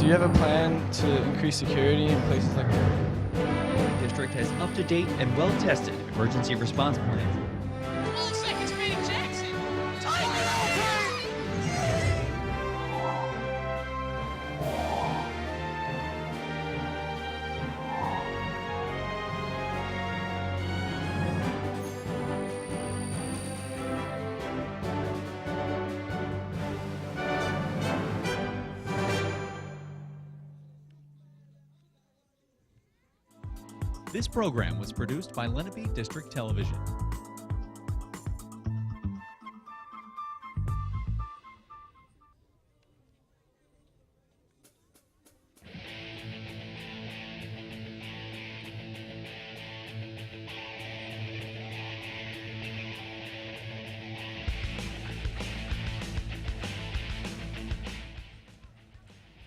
you have a plan to increase security in places like that? The district has up-to-date and well-tested emergency response plans. 12 seconds remaining, Jackson. Time it over! This program was produced by Lenape District Television.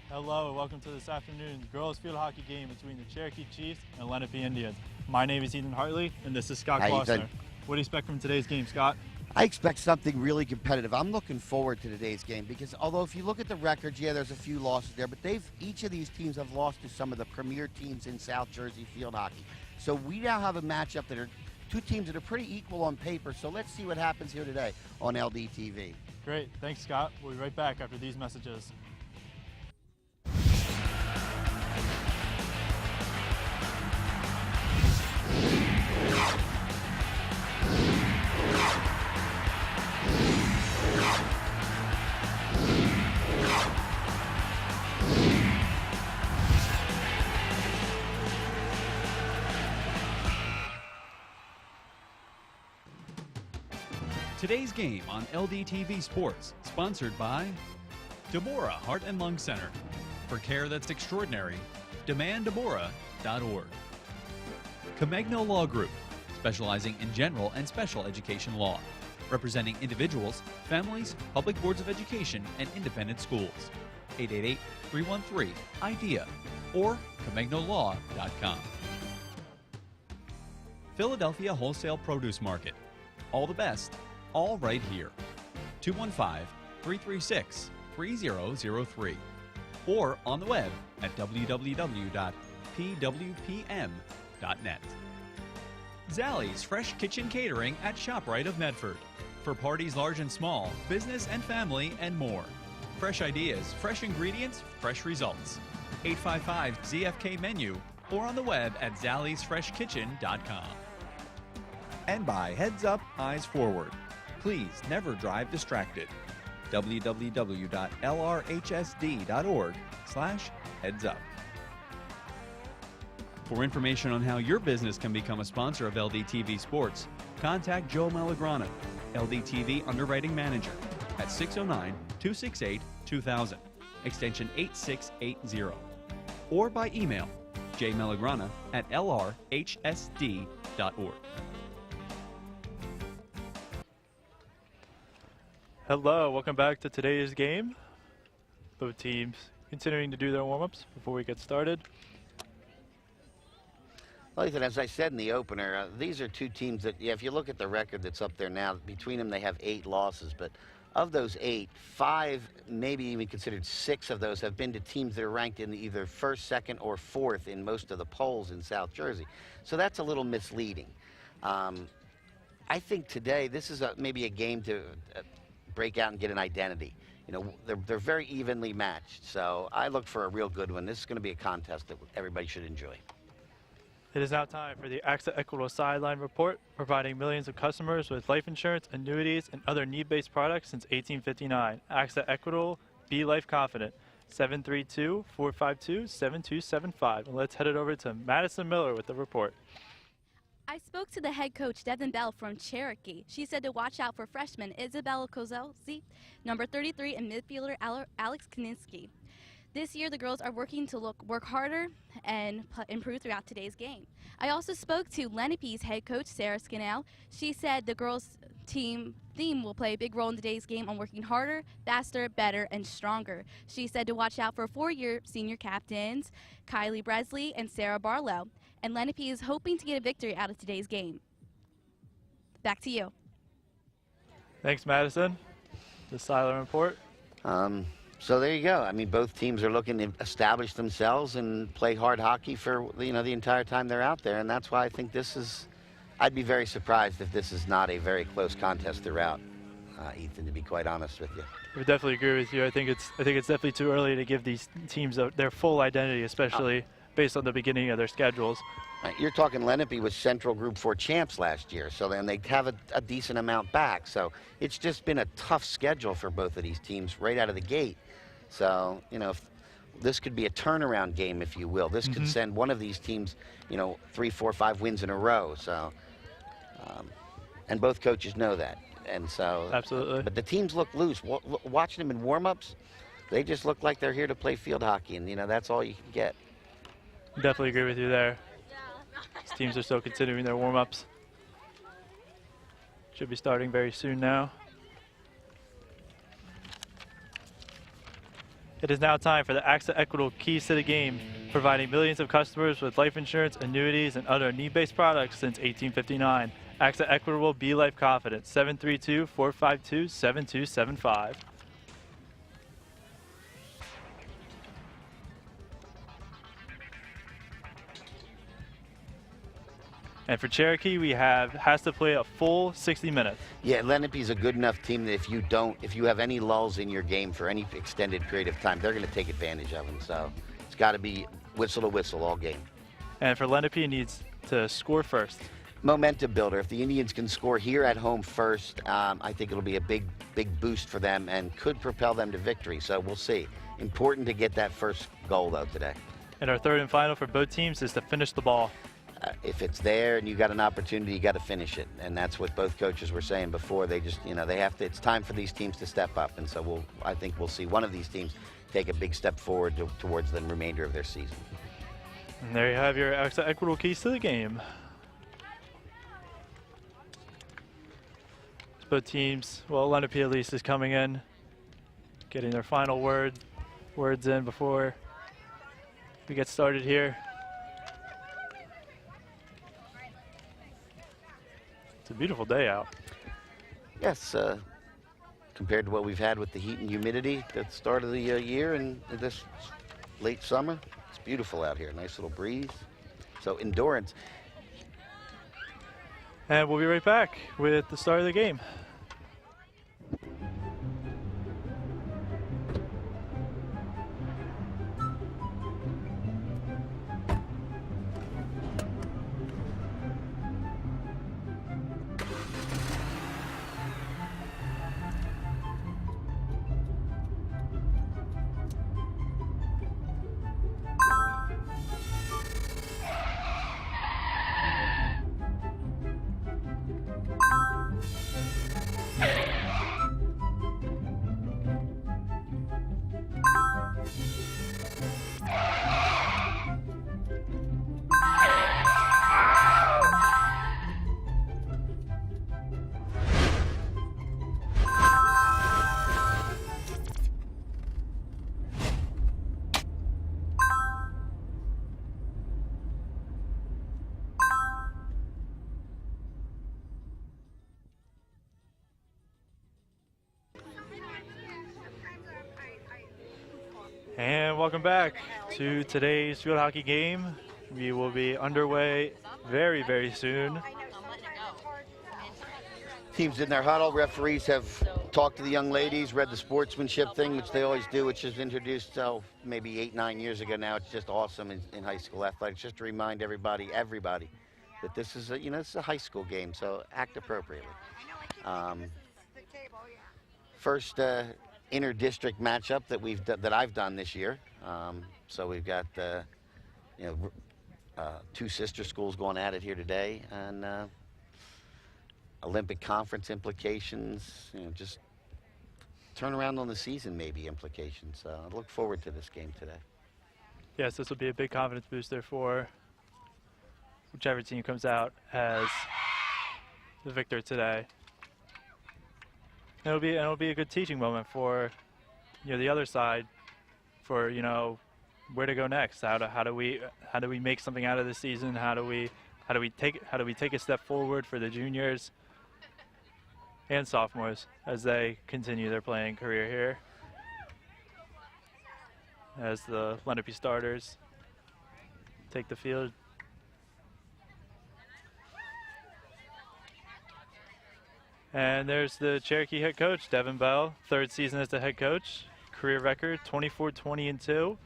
Hello and welcome to this afternoon's girls field hockey game between the Cherokee Chiefs and Lenape Indians. My name is Ethan Hartley and this is Scott Klossner. What do you expect from today's game, Scott? I expect something really competitive. I'm looking forward to today's game because although if you look at the records, yeah, there's a few losses there, but each of these teams have lost to some of the premier teams in South Jersey field hockey. So we now have a matchup that are two teams that are pretty equal on paper. So let's see what happens here today on LDTV. Great, thanks Scott. We'll be right back after these messages. Today's game on LDTV Sports, sponsored by Deborah Heart and Lung Center. For care that's extraordinary, demanddeborah.org. Comegno Law Group, specializing in general and special education law, representing individuals, families, public boards of education, and independent schools. 888-313-IDEA or ComegnoLaw.com. Philadelphia Wholesale Produce Market. All the best, all right here. 215-336-3003 or on the web at www.pwpm.net. Zallie's Fresh Kitchen Catering at ShopRite of Medford. For parties large and small, business and family, and more. Fresh ideas, fresh ingredients, fresh results. 855-ZFK menu or on the web at zalliesfreshkitchen.com. And by Heads Up, Eyes Forward. Please never drive distracted. www.lrhsd.org/headsup. For information on how your business can become a sponsor of LDTV Sports, contact Joe Malagrana, LDTV Underwriting Manager, at 609-268-2000, extension 8680, or by email jmalagrana@lrhsd.org. Hello, welcome back to today's game. Both teams continuing to do their warm-ups before we get started. Well, Ethan, as I said in the opener, these are two teams that, yeah, if you look at the record that's up there now, between them they have 8 losses. But of those 8, 5, maybe even considered 6 of those have been to teams that are ranked in either 1st, 2nd, or 4th in most of the polls in South Jersey. So that's a little misleading. I think today this is maybe a game to break out and get an identity. You know, they're very evenly matched. So I look for a real good one. This is going to be a contest that everybody should enjoy. It is now time for the AXA Equitable Sideline Report, providing millions of customers with life insurance, annuities, and other need-based products since 1859. AXA Equitable, be life confident. 732-452-7275. And let's head it over to Madison Miller with the report. I spoke to the head coach, Devin Bell from Cherokee. She said to watch out for freshman Isabella Kozelsi, number 33, and midfielder Alex Kaninsky. This year, the girls are working to work harder and improve throughout today's game. I also spoke to Lenape's head coach, Sarah Skinnell. She said the girls' team theme will play a big role in today's game on working harder, faster, better, and stronger. She said to watch out for 4-year senior captains, Kylie Bresley and Sarah Barlow. And Lenape is hoping to get a victory out of today's game. Back to you. Thanks, Madison. The silent report. So there you go. I mean, both teams are looking to establish themselves and play hard hockey for, you know, the entire time they're out there. And that's why I think this is, I'd be very surprised if this is not a very close contest throughout, Ethan, to be quite honest with you. I would definitely agree with you. I think it's definitely too early to give these teams their full identity, especially based on the beginning of their schedules. Right, you're talking Lenape was Central Group 4 champs last year, so then they have a decent amount back. So it's just been a tough schedule for both of these teams right out of the gate. So, you know, this could be a turnaround game, if you will. This could send one of these teams, you know, 3, 4, 5 wins in a row. So, and both coaches know that. And so, absolutely. But the teams look loose. Watching them in warm-ups, they just look like they're here to play field hockey, and, you know, that's all you can get. Definitely agree with you there. These teams are still continuing their warm-ups. Should be starting very soon now. It is now time for the AXA Equitable Keys to the Game, providing millions of customers with life insurance, annuities, and other need-based products since 1859. AXA Equitable Be Life Confident, 732-452-7275. And for Cherokee, we has to play a full 60 minutes. Yeah, Lenape's a good enough team that if you have any lulls in your game for any extended period of time, they're going to take advantage of them. So it's got to be whistle to whistle all game. And for Lenape, it needs to score first. Momentum builder. If the Indians can score here at home first, I think it'll be a big boost for them and could propel them to victory. So we'll see. Important to get that first goal, though, today. And our third and final for both teams is to finish the ball. If it's there and you got an opportunity, you got to finish it, and that's what both coaches were saying before. They just, you know, they have to. It's time for these teams to step up, and so I think we'll see one of these teams take a big step forward towards the remainder of their season. And there you have your AXA Equitable Keys to the Game. Both teams, well, Lenape at least is coming in, getting their final words in before we get started here. It's a beautiful day out. Yes, compared to what we've had with the heat and humidity at the start of the year and this late summer, it's beautiful out here. Nice little breeze. So endurance. And we'll be right back with the start of the game. And welcome back to today's field hockey game. We will be underway very, very soon. Teams in their huddle, referees have talked to the young ladies, read the sportsmanship thing, which they always do, which was introduced maybe 8, 9 years ago now. It's just awesome in high school athletics, just to remind everybody, that this is this is a high school game, so act appropriately. First inter-district matchup that I've done this year. So we've got 2 sister schools going at it here today, and Olympic conference implications, just turnaround on the season maybe implications. So I look forward to this game today. Yes, this will be a big confidence booster for whichever team comes out as the victor today. It'll be a good teaching moment for the other side, for where to go next. How do we make something out of this season? How do we take a step forward for the juniors and sophomores as they continue their playing career here? as the Lenape starters take the field. And there's the Cherokee head coach, Devin Bell, 3rd season as the head coach. Career record, 24-20-2.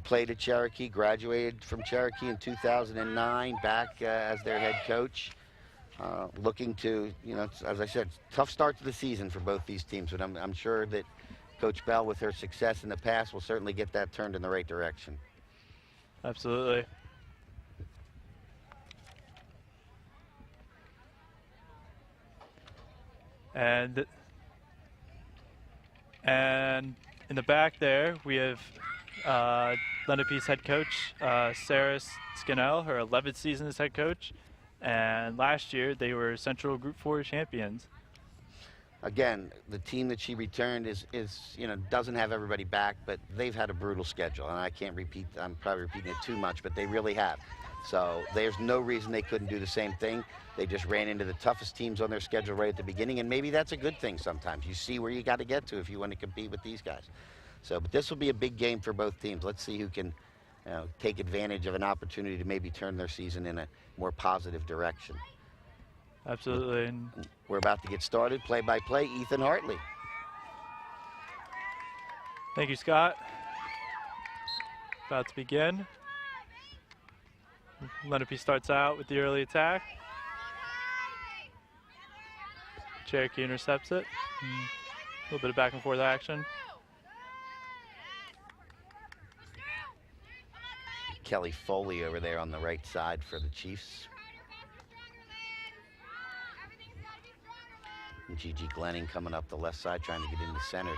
Played at Cherokee, graduated from Cherokee in 2009, back as their head coach. Looking to, as I said, tough start to the season for both these teams, but I'm sure that Coach Bell, with her success in the past, will certainly get that turned in the right direction. Absolutely. And in the back there, we have Lenape's head coach, Sarah Scannell, her 11th season as head coach. And last year, they were Central Group 4 champions. Again, the team that she returned doesn't have everybody back, but they've had a brutal schedule. And I can't repeat, I'm probably repeating it too much, but they really have. So there's no reason they couldn't do the same thing. They just ran into the toughest teams on their schedule right at the beginning, and maybe that's a good thing sometimes. You see where you got to get to if you want to compete with these guys. So, but this will be a big game for both teams. Let's see who can take advantage of an opportunity to maybe turn their season in a more positive direction. Absolutely. And we're about to get started. Play-by-play, Ethan Hartley. Thank you, Scott. About to begin. Lenape starts out with the early attack. Cherokee intercepts it. A little bit of back and forth action. Kelly Foley over there on the right side for the Chiefs. And Gigi Glenning coming up the left side trying to get into center.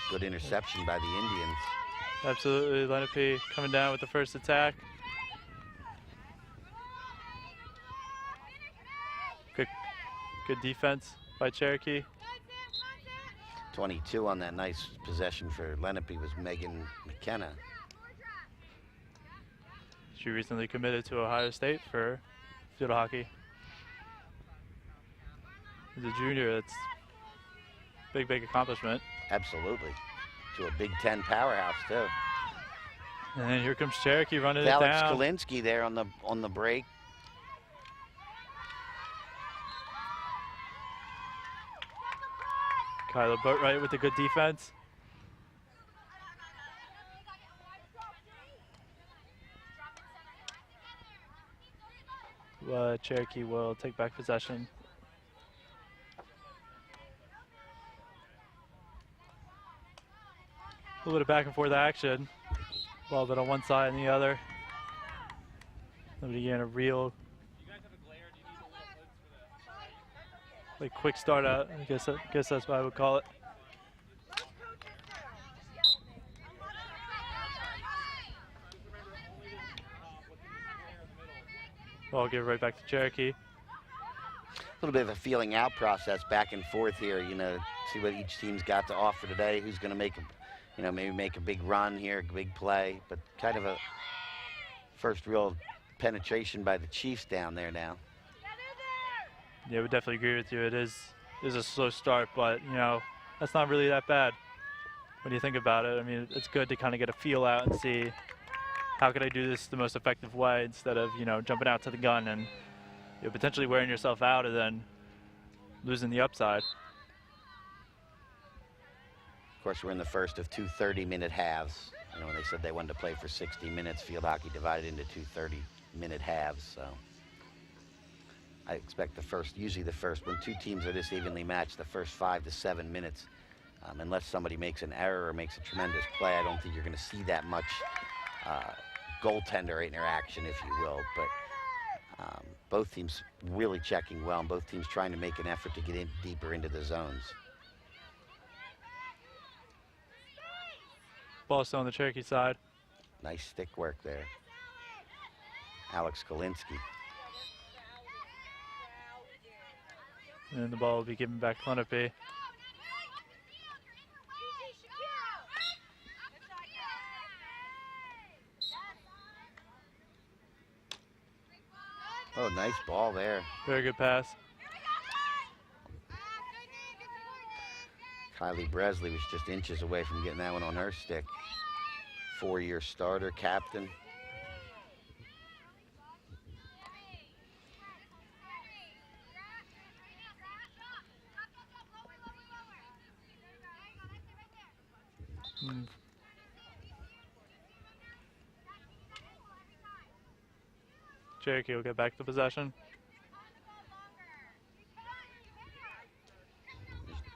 Good interception by the Indians. Absolutely, Lenape coming down with the first attack. Good defense by Cherokee. 22 on that nice possession for Lenape was Megan McKenna. She recently committed to Ohio State for field hockey. As a junior, that's a big accomplishment. Absolutely. To a Big Ten powerhouse, too. And then here comes Cherokee running it down. Alex Kalinsky there on the break. Kyla Boatwright with a good defense. Cherokee will take back possession. A little bit of back and forth action. A little bit on one side and the other. Nobody getting a real quick start out. I guess that's what I would call it. I'll give it right back to Cherokee. A little bit of a feeling out process back and forth here, see what each team's got to offer today, who's going to make maybe make a big run here, a big play, but kind of a first real penetration by the Chiefs down there now. Yeah, I would definitely agree with you. It is a slow start, but that's not really that bad when you think about it. I mean, it's good to kind of get a feel out and see how can I do this the most effective way instead of jumping out to the gun and potentially wearing yourself out and then losing the upside. Of course, we're in the first of two 30-minute halves. When they said they wanted to play for 60 minutes, field hockey divided into two 30-minute halves. So I expect usually the first, when two teams are this evenly matched, the first 5 to 7 minutes, unless somebody makes an error or makes a tremendous play, I don't think you're going to see that much goaltender interaction, if you will. But both teams really checking well, and both teams trying to make an effort to get in deeper into the zones. Ball still on the Cherokee side. Nice stick work there. Alex Kalinsky. And the ball will be given back to Lenape. Oh, nice ball there. Very good pass. Kylie Bresley was just inches away from getting that one on her stick. 4-year starter, captain. Cherokee will get back the possession.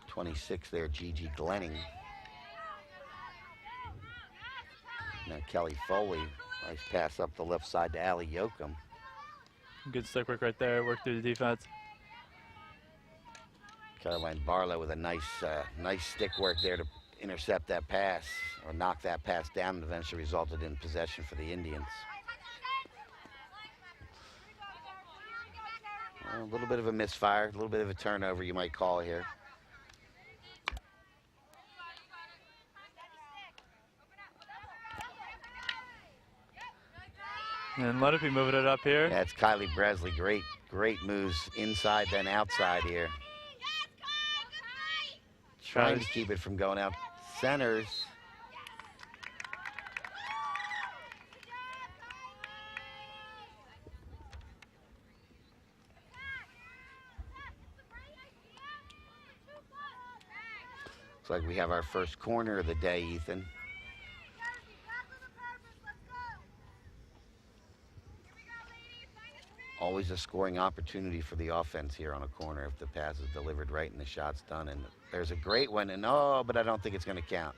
26 there, Gigi Glenning. Now Kelly Foley, nice pass up the left side to Allie Yoakum. Good stick work right there, work through the defense. Caroline Barlow with a nice stick work there to intercept that pass or knock that pass down, and eventually resulted in possession for the Indians. Well, a little bit of a misfire, a little bit of a turnover you might call it here. And Lenape moving it up here. That's Kylie Bresley. Great moves inside then outside here. Trying to keep it from going out. Centers. Looks like we have our first corner of the day, Ethan. Always a scoring opportunity for the offense here on a corner if the pass is delivered right and the shot's done. And there's a great one, and but I don't think it's going to count.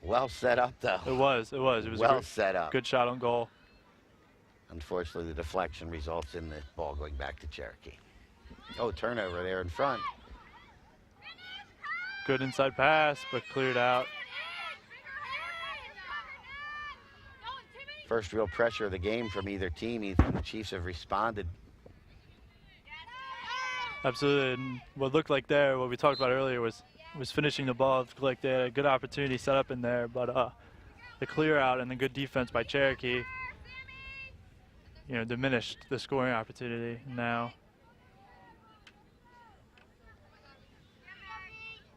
Well set up, though. It was well set up. Good shot on goal. Unfortunately, the deflection results in the ball going back to Cherokee. Oh, turnover there in front. Good inside pass, but cleared out. First real pressure of the game from either team. Ethan, the Chiefs have responded. Absolutely, and what looked like there, what we talked about earlier, was finishing the ball. It looked like they had a good opportunity set up in there, but the clear out and the good defense by Cherokee, diminished the scoring opportunity now.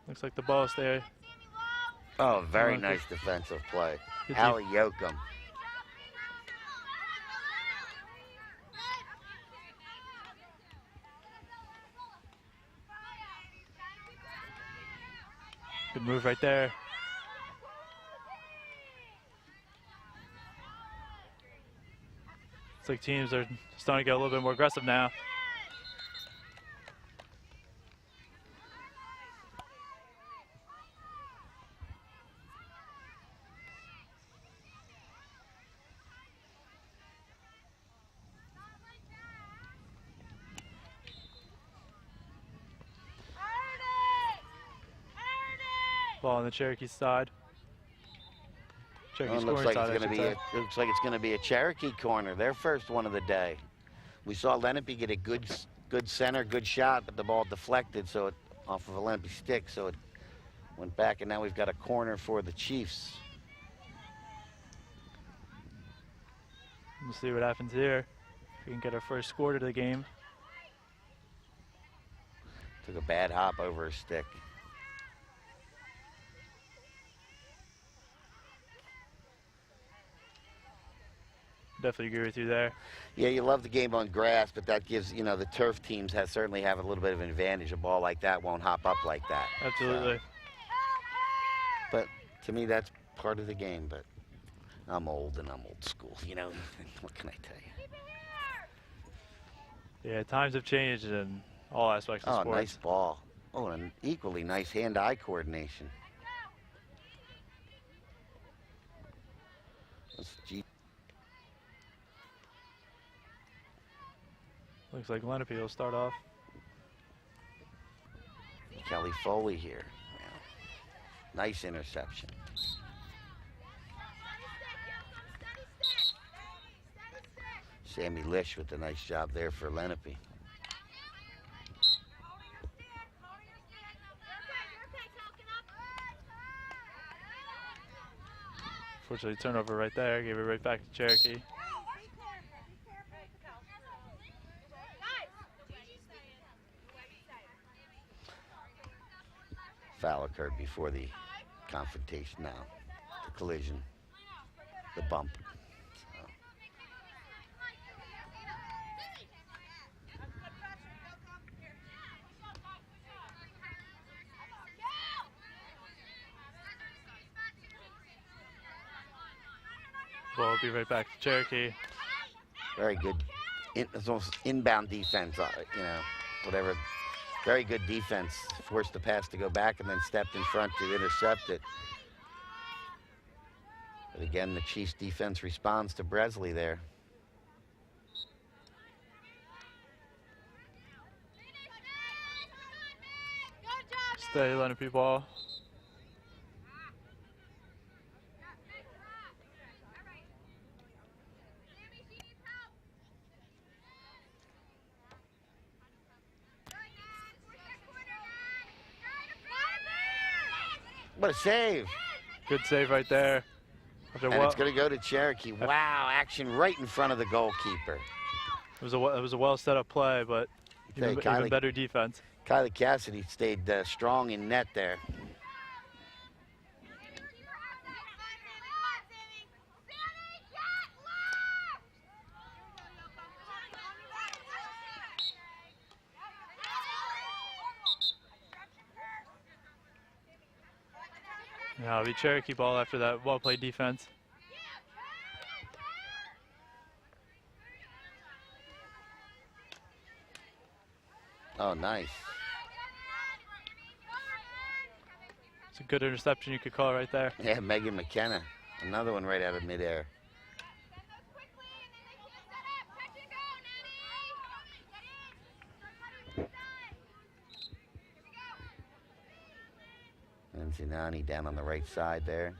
Looks like the ball's there. Oh, very nice defensive play. Allie Yoakum. Good move right there. It's like teams are starting to get a little bit more aggressive now. Ball on the Cherokee side. Cherokee Looks like side, it's going to be a Cherokee corner, their first one of the day. We saw Lenape get a good center, good shot, but the ball deflected, so it off of a Lenape stick, so it went back, and now we've got a corner for the Chiefs. We'll see what happens here. If we can get our first score to the game. Took a bad hop over his stick. Definitely agree with you there. Yeah, you love the game on grass, but that gives, the turf teams certainly have a little bit of an advantage. A ball like that won't hop up like that. Absolutely. So, but to me, that's part of the game, but I'm old and I'm old school, What can I tell you? Yeah, times have changed in all aspects of sports. Oh, nice ball. Oh, and equally nice hand-eye coordination. Looks like Lenape will start off. Kelly Foley here. Yeah. Nice interception. Sammy Lish with a nice job there for Lenape. Fortunately, turnover right there. Gave it right back to Cherokee. occurred before the confrontation now, the collision, the bump. So. We'll be right back to Cherokee. Very good. It's almost inbound defense, you know, whatever. Very good defense. Forced the pass to go back and then stepped in front to intercept it. But again, the Chiefs defense responds to Bresley there. Stay Lenape ball. What a save. Good save right there. And it's going to go to Cherokee. Wow, action right in front of the goalkeeper. It was a well set up play, but even better defense. Kylie Cassidy stayed strong in net there. Yeah, it'll be Cherokee ball after that well-played defense. Oh, nice. It's a good interception you could call right there. Yeah, Megan McKenna. Another one right out of midair. And Zinani down on the right side there.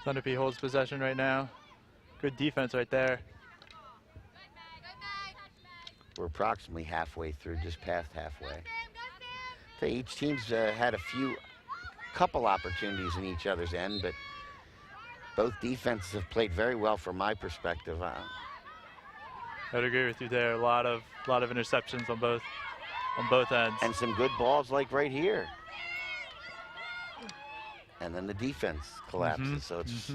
Lenape holds possession right now. Good defense right there. We're approximately halfway through, just past halfway. So each team's had a couple opportunities in each other's end, but both defenses have played very well from my perspective. I'd agree with you there. A lot of interceptions on both ends. And some good balls like right here. And then the defense collapses, so it's...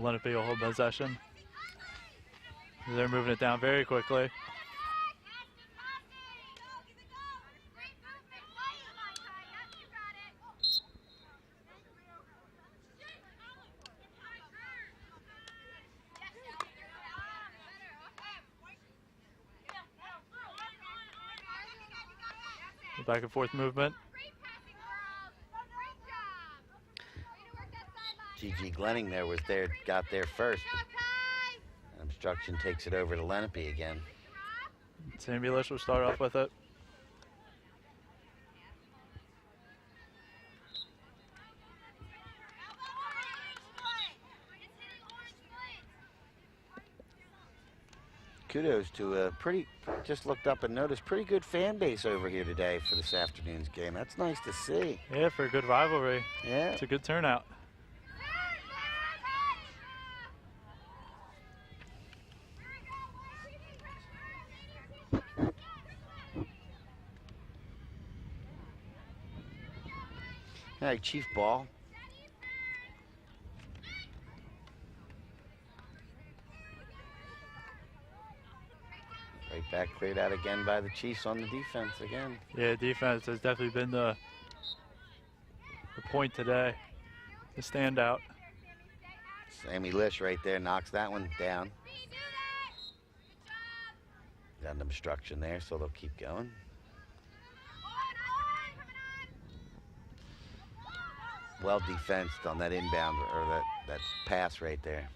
Lenape will hold possession. They're moving it down very quickly. The back and forth movement. Gigi Glenning there got there first. Obstruction takes it over to Lenape again. Sammy Lish will start off with it. Kudos to a just looked up and noticed, pretty good fan base over here today for this afternoon's game. That's nice to see. Yeah, for a good rivalry. Yeah. It's a good turnout. All right, Chief ball. Right back cleared out again by the Chiefs on the defense again. Yeah, defense has definitely been the point today, the standout. Sammy Lish right there knocks that one down. Got an obstruction there, so they'll keep going. Well defensed on that inbound, or that pass right there.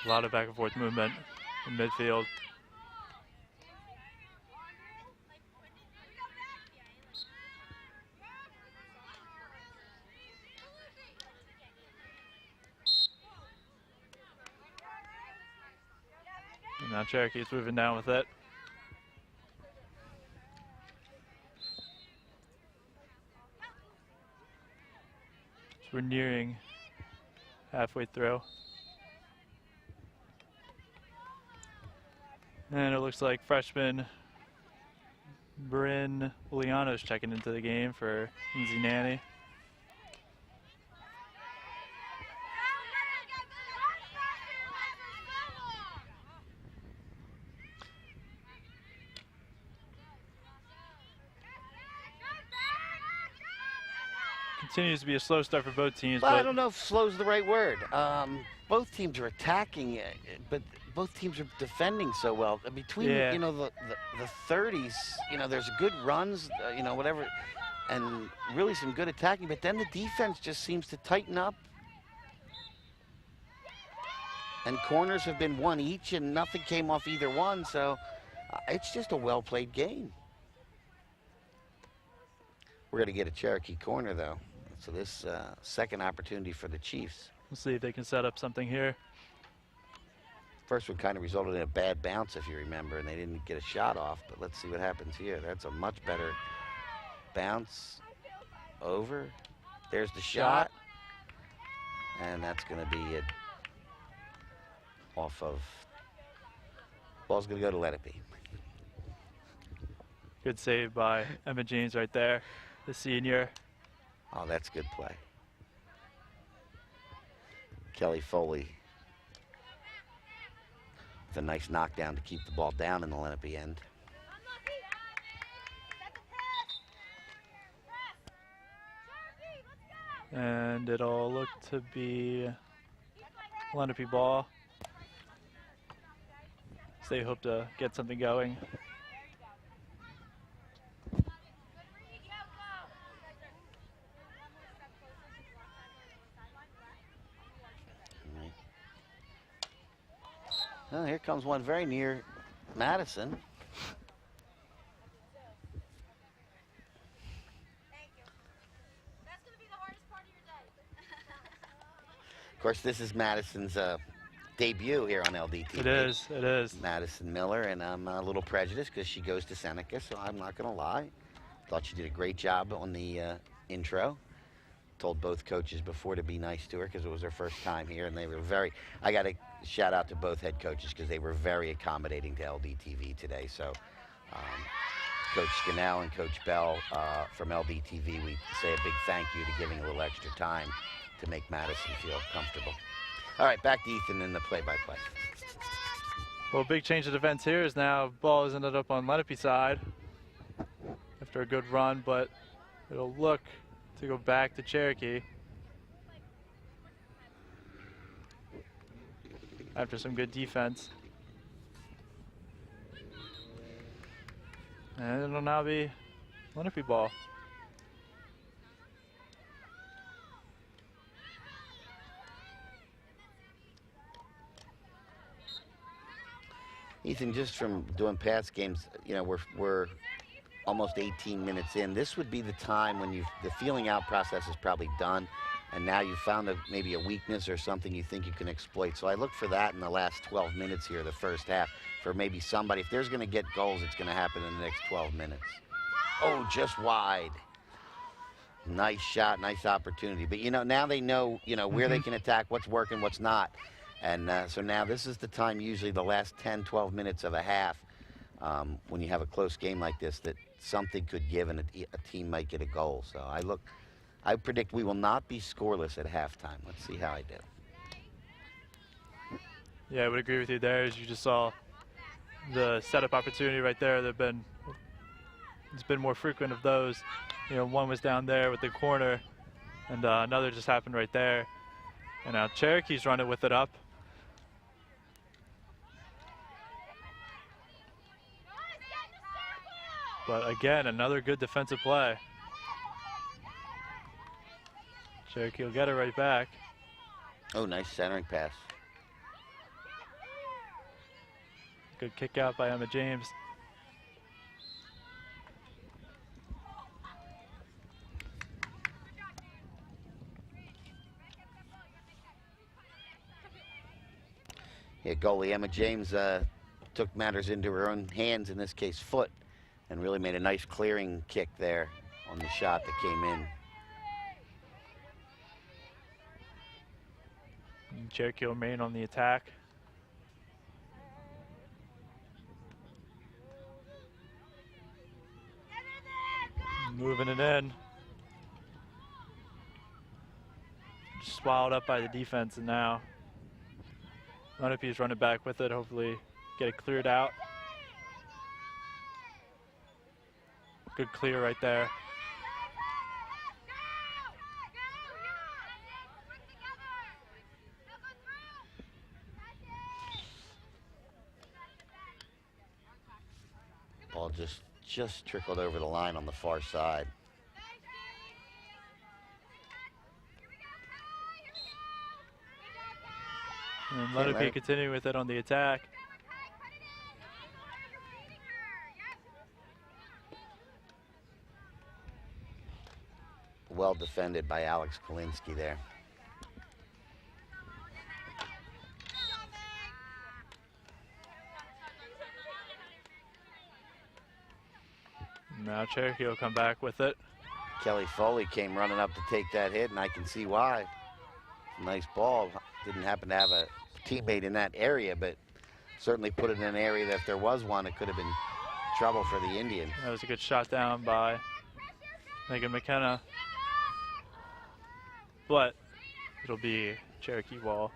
A lot of back and forth movement in midfield. And now Cherokee's moving down with it. So we're nearing halfway through. And it looks like freshman Bryn Uliano's checking into the game for Easy Nanny. Continues to be a slow start for both teams. Well, but I don't know if slow's the right word. Both teams are attacking, but both teams are defending so well. Between you know the 30s, you know, there's good runs, you know, whatever, and really some good attacking. But then the defense just seems to tighten up, and corners have been won each, and nothing came off either one. So it's just a well-played game. We're going to get a Cherokee corner though. So this second opportunity for the Chiefs. We'll see if they can set up something here. First one kind of resulted in a bad bounce, if you remember, and they didn't get a shot off. But let's see what happens here. That's a much better bounce over. There's the shot. And that's going to be it off of. Ball's going to go to Lenape. Good save by Emma James right there, the senior. Oh, that's good play. Kelly Foley with a nice knockdown to keep the ball down in the Lenape end. And it'll look to be Lenape ball. So they hope to get something going. Well, here comes one very near Madison. Of course, this is Madison's debut here on LDTV. It is. Madison Miller, and I'm a little prejudiced because she goes to Seneca, so I'm not going to lie. Thought she did a great job on the intro. Told both coaches before to be nice to her because it was her first time here, and they were very, I got to shout out to both head coaches because they were very accommodating to LDTV today. So Coach Scannell and Coach Bell from LDTV, we say a big thank you to giving a little extra time to make Madison feel comfortable. All right, back to Ethan in the play-by-play. Well, big change of defense here is now ball has ended up on Lenape side after a good run, but it'll look to go back to Cherokee after some good defense. And it'll now be Lenape ball. Ethan, just from doing past games, you know, we're almost 18 minutes in. This would be the time when the feeling out process is probably done, and now you've found maybe a weakness or something you think you can exploit. So I look for that in the last 12 minutes here, the first half, for maybe somebody. If there's going to get goals, it's going to happen in the next 12 minutes. Oh, just wide. Nice shot, nice opportunity. But, you know, now they know, you know, where they can attack, what's working, what's not. And so now this is the time, usually the last 10, 12 minutes of a half, when you have a close game like this, that something could give and a team might get a goal. So I predict we will not be scoreless at halftime. Let's see how I do. Yeah, I would agree with you there. As you just saw the setup opportunity right there. It's been more frequent of those. You know, one was down there with the corner, and another just happened right there. And now Cherokee's running with it up. But again, another good defensive play. Cherokee will get it right back. Oh, nice centering pass. Good kick out by Emma James. Yeah, goalie Emma James took matters into her own hands, in this case foot, and really made a nice clearing kick there on the shot that came in. And Cherokee will remain on the attack. Moving it in. Just swallowed up by the defense, and now Lenape's running back with it, hopefully get it cleared out. Good clear right there. Ball just trickled over the line on the far side. And Lenape continuing with it on the attack. Well defended by Alex Kalinsky there. Now Cherokee will come back with it. Kelly Foley came running up to take that hit, and I can see why. Nice ball. Didn't happen to have a teammate in that area, but certainly put it in an area that if there was one, it could have been trouble for the Indians. That was a good shot down by Megan McKenna. But it'll be Cherokee ball.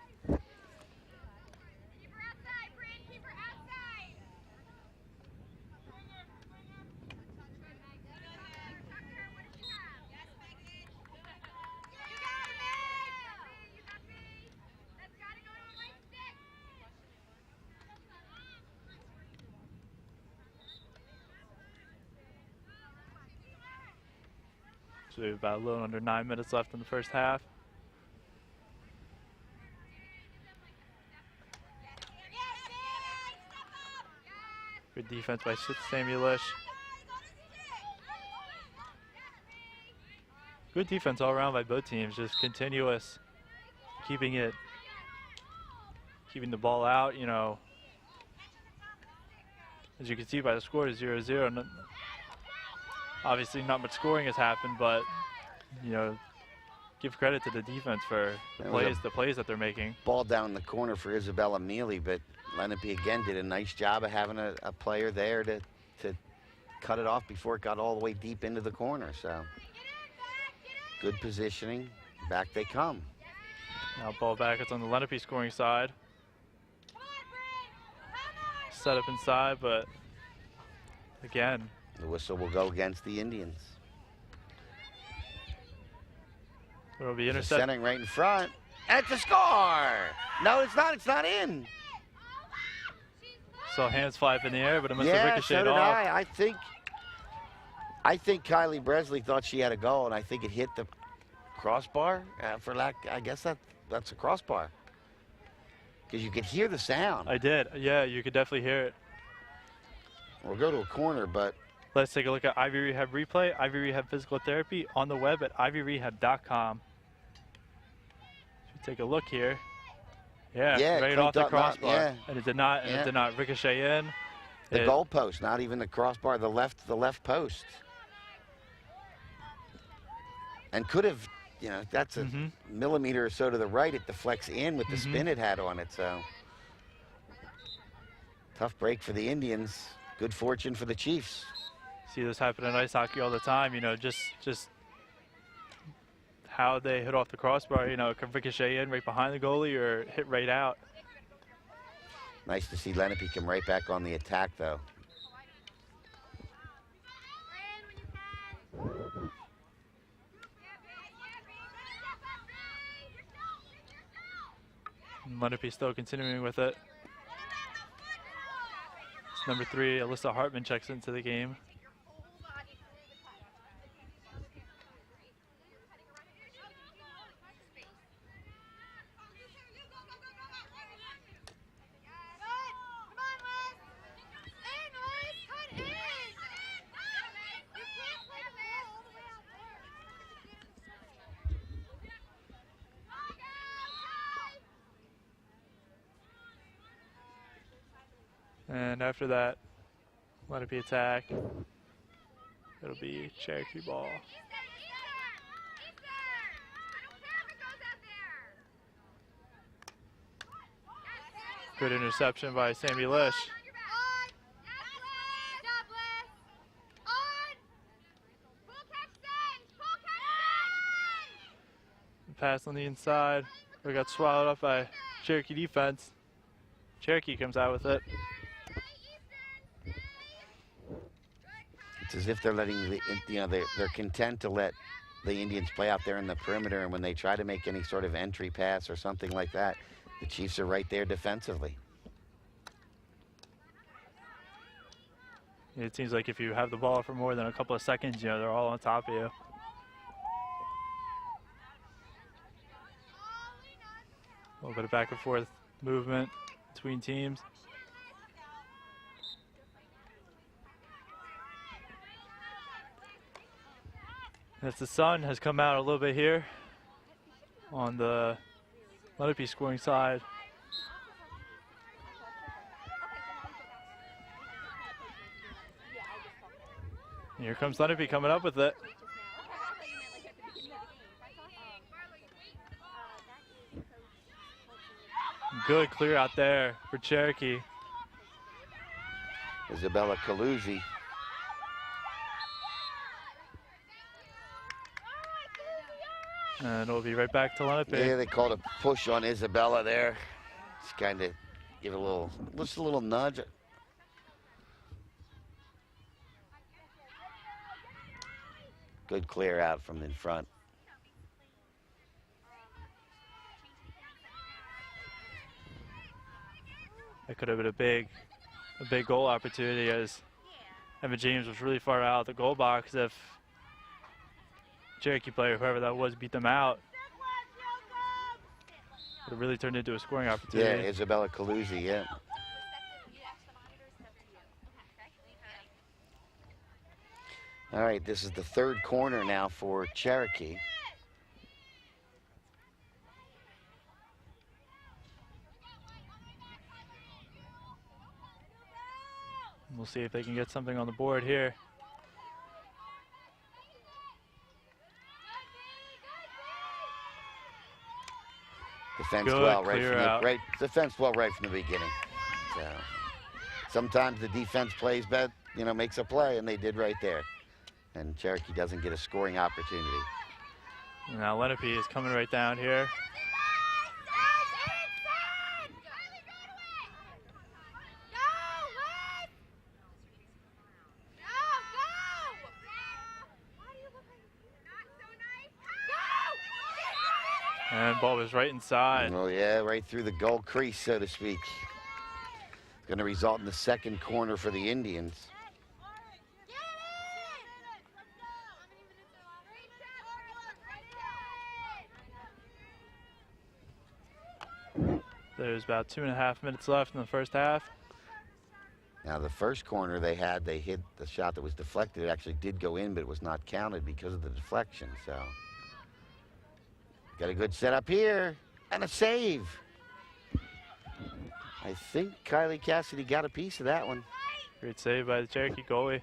So we have about a little under 9 minutes left in the first half. Good defense by Samuelish. Good defense all around by both teams, just continuous, keeping the ball out, you know. As you can see by the score, 0-0. Obviously not much scoring has happened, but, you know, give credit to the defense for the plays that they're making. Ball down the corner for Isabella Mealy, but Lenape again did a nice job of having a player there to cut it off before it got all the way deep into the corner. So good positioning. Back they come. Now ball back. It's on the Lenape scoring side. Set up inside, but again, the whistle will go against the Indians. It'll be There's a intercepted. centering right in front. And it's a score! No, it's not. It's not in. Saw hands fly up in the air, but it must have Yeah, ricocheted so did off. I think Kylie Bresley thought she had a goal, and I think it hit the crossbar. For lack, I guess that's a crossbar. Because you could hear the sound. I did. Yeah, you could definitely hear it. We'll go to a corner, but Let's take a look at Ivy Rehab replay. Ivy Rehab physical therapy on the web at ivyrehab.com. Take a look here. Yeah, right off the crossbar. Yeah. And it did not. And it did not ricochet in. The goal post, not even the crossbar. The left post. And could have, you know, that's a millimeter or so to the right. It deflects in with the spin it had on it. So tough break for the Indians. Good fortune for the Chiefs. See this happen in ice hockey all the time. You know, just how they hit off the crossbar. You know, it can ricochet in right behind the goalie or hit right out. Nice to see Lenape come right back on the attack, though. Lenape still continuing with it. It's number 3, Alyssa Hartman checks into the game. And after that, Lenape attack. It'll be Cherokee ball. Good interception by Sammy Lish. Pass on the inside. We got swallowed up by Cherokee defense. Cherokee comes out with it. It's as if they're letting they're content to let the Indians play out there in the perimeter, and when they try to make any sort of entry pass or something like that, the Chiefs are right there defensively. It seems like if you have the ball for more than a couple of seconds, they're all on top of you. A little bit of back and forth movement between teams. As the sun has come out a little bit here on the Lenape scoring side. And here comes Lenape coming up with it. Good clear out there for Cherokee. Isabella Calusi. And it'll be right back to Lenape. Yeah, they called a push on Isabella there. Just kind of give it just a little nudge. Good clear out from in front. That could have been a big goal opportunity, as Emma James was really far out of the goal box. If Cherokee player, whoever that was, beat them out, it really turned into a scoring opportunity. Yeah, Isabella Calusi, yeah. All right, this is the third corner now for Cherokee. We'll see if they can get something on the board here. Defense Good, well clear out. Defense well right from the beginning. So sometimes the defense plays bad, makes a play, and they did right there. And Cherokee doesn't get a scoring opportunity. Now Lenape is coming right down here. And ball was right inside. Oh yeah, right through the goal crease, so to speak. Going to result in the second corner for the Indians. There's about 2.5 minutes left in the first half. Now the first corner they hit the shot that was deflected. It actually did go in, but it was not counted because of the deflection. So got a good setup here and a save. I think Kylie Cassidy got a piece of that one. Great save by the Cherokee goalie.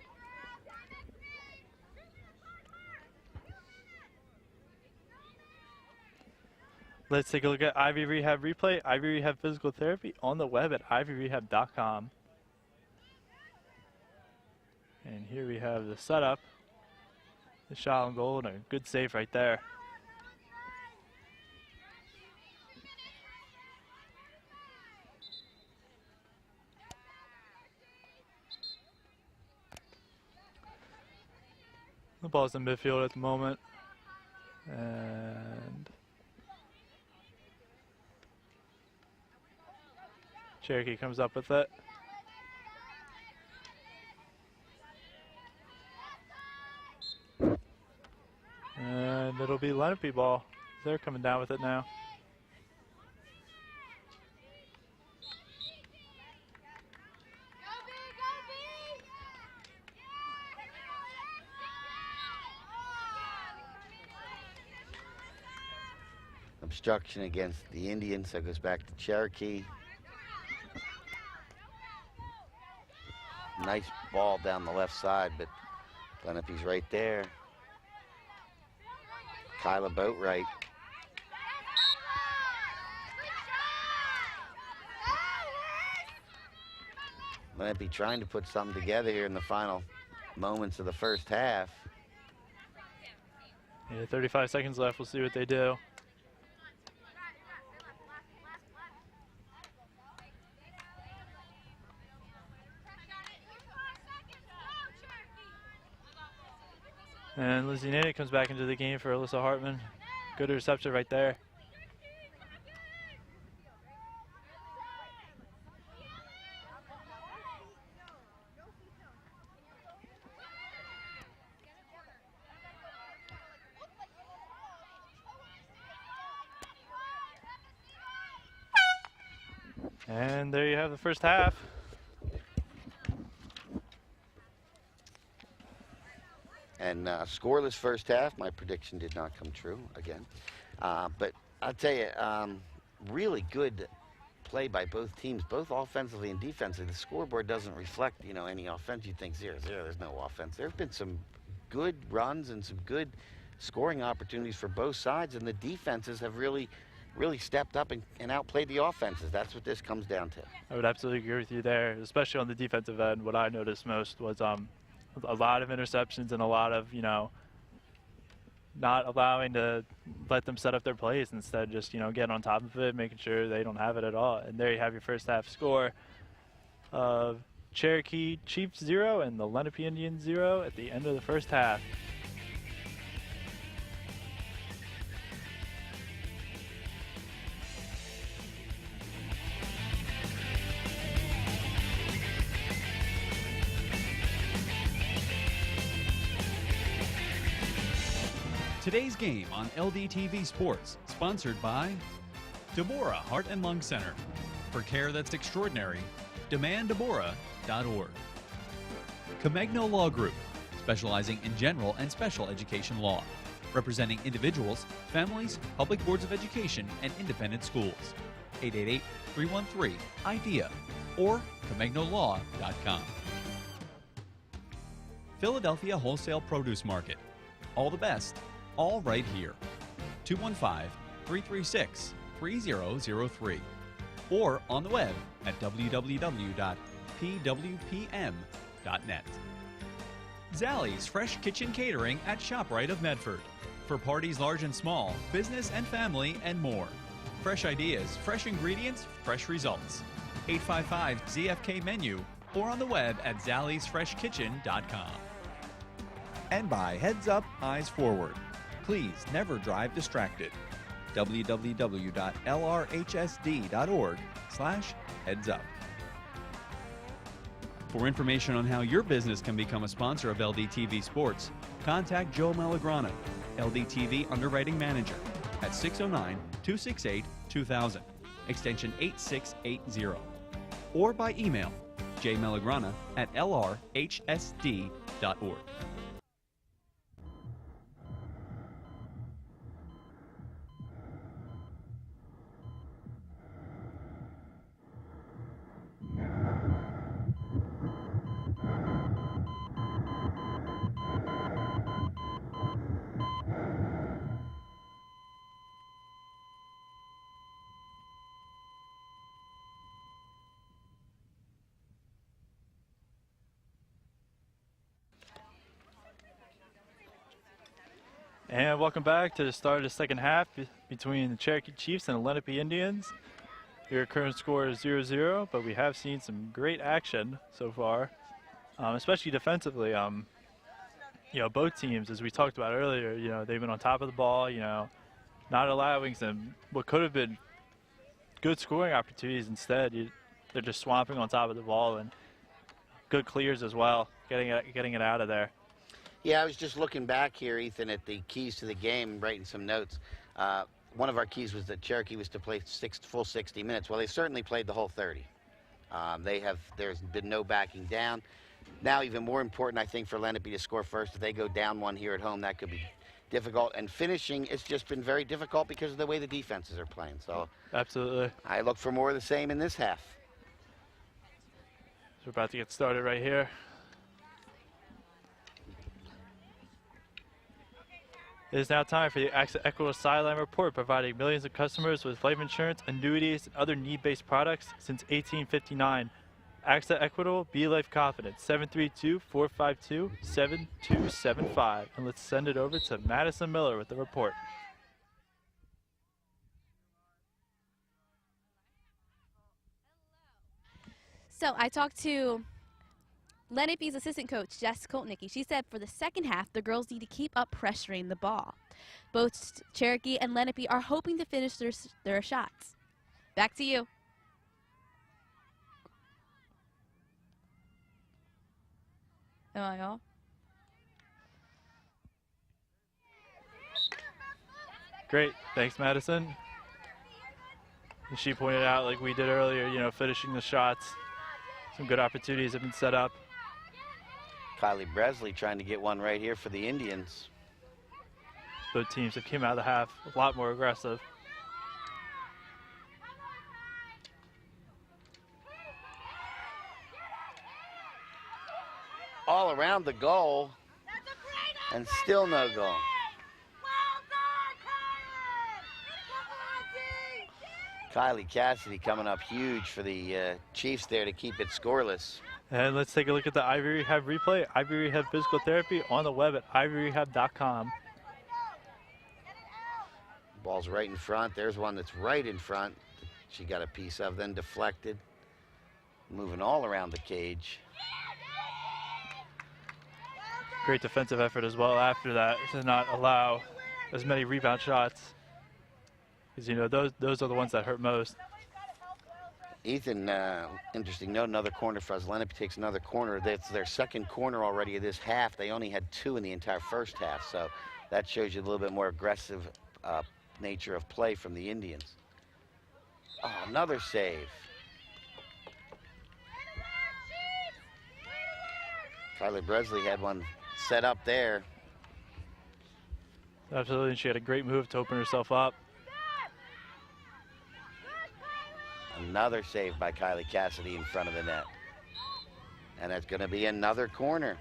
Let's take a look at Ivy Rehab Replay, Ivy Rehab Physical Therapy on the web at ivyrehab.com. And here we have the setup, the shot on goal, and a good save right there. The ball's in midfield at the moment. And Cherokee comes up with it. And it'll be Lenape ball. They're coming down with it now. Obstruction against the Indians, so it goes back to Cherokee. nice ball down the left side, but Lenape's right there. Kyla Boatwright. Lenape trying to put something together here in the final moments of the first half. Yeah, 35 seconds left. We'll see what they do. And Lizzie Nene comes back into the game for Alyssa Hartman. Good reception right there. And there you have the first half. And scoreless first half. My prediction did not come true again. But I'll tell you, really good play by both teams, both offensively and defensively. The scoreboard doesn't reflect, you know, any offense. You think 0-0, there's no offense. There have been some good runs and some good scoring opportunities for both sides, and the defenses have really stepped up and outplayed the offenses. That's what this comes down to. I would absolutely agree with you there, especially on the defensive end. What I noticed most was a lot of interceptions and a lot of, you know, not allowing to let them set up their plays, instead just, you know, getting on top of it, making sure they don't have it at all. And there you have your first half score of Cherokee Chiefs 0 and the Lenape Indians 0 at the end of the first half. Today's game on LDTV Sports, sponsored by Deborah Heart and Lung Center. For care that's extraordinary, demanddeborah.org. Comegno Law Group, specializing in general and special education law, representing individuals, families, public boards of education, and independent schools. 888-313-IDEA or ComegnoLaw.com. Philadelphia Wholesale Produce Market. All the best, all right here. 215-336-3003 or on the web at www.pwpm.net. Zallie's Fresh Kitchen Catering at ShopRite of Medford. For parties large and small, business and family, and more. Fresh ideas, fresh ingredients, fresh results. 855-ZFK menu or on the web at zalliesfreshkitchen.com. And by Heads Up, Eyes Forward. Please never drive distracted. www.lrhsd.org/headsup. For information on how your business can become a sponsor of LDTV Sports, contact Joe Malagrana, LDTV Underwriting Manager, at 609-268-2000, extension 8680, or by email jmalagrana@lrhsd.org. And welcome back to the start of the second half between the Cherokee Chiefs and the Lenape Indians. Your current score is 0-0, but we have seen some great action so far, especially defensively. You know, both teams, as we talked about earlier, you know, they've been on top of the ball, you know, not allowing some what could have been good scoring opportunities. Instead, they're just swamping on top of the ball, and good clears as well, getting it out of there. Yeah, I was just looking back here, Ethan, at the keys to the game, writing some notes. One of our keys was that Cherokee was to play full 60 minutes. Well, they certainly played the whole 30. There's been no backing down. Now, even more important, I think, for Lenape to score first. If they go down one here at home, that could be difficult. And finishing, it's just been very difficult because of the way the defenses are playing. So Absolutely. I look for more of the same in this half. We're about to get started right here. It is now time for the AXA Equitable Sideline Report, providing millions of customers with life insurance, annuities, and other need-based products since 1859. AXA Equitable, be life confident. 732-452-7275. And let's send it over to Madison Miller with the report. So I talked to Lenape's assistant coach, Jess Koltnicki. She said for the second half, the girls need to keep up pressuring the ball. Both Cherokee and Lenape are hoping to finish their shots. Back to you. Am I off? Great. Thanks, Madison. And she pointed out, like we did earlier, finishing the shots. Some good opportunities have been set up. Kylie Bresley trying to get one right here for the Indians. Both teams have came out of the half a lot more aggressive. All around the goal, and still no goal. Kylie Cassidy coming up huge for the Chiefs there to keep it scoreless. And let's take a look at the Ivy Rehab replay. Ivy Rehab Physical Therapy on the web at ivyrehab.com. Ball's right in front. There's one that's right in front. She got a piece of, then deflected. Moving all around the cage. Great defensive effort as well after that to not allow as many rebound shots. Because, those are the ones that hurt most. Ethan, interesting note, another corner for us. Lenape takes another corner. That's their second corner already of this half. They only had 2 in the entire first half, so that shows you a little bit more aggressive nature of play from the Indians. Oh, another save. Kylie Bresley had one set up there. Absolutely, she had a great move to open herself up. Another save by Kylie Cassidy in front of the net. And it's going to be another corner.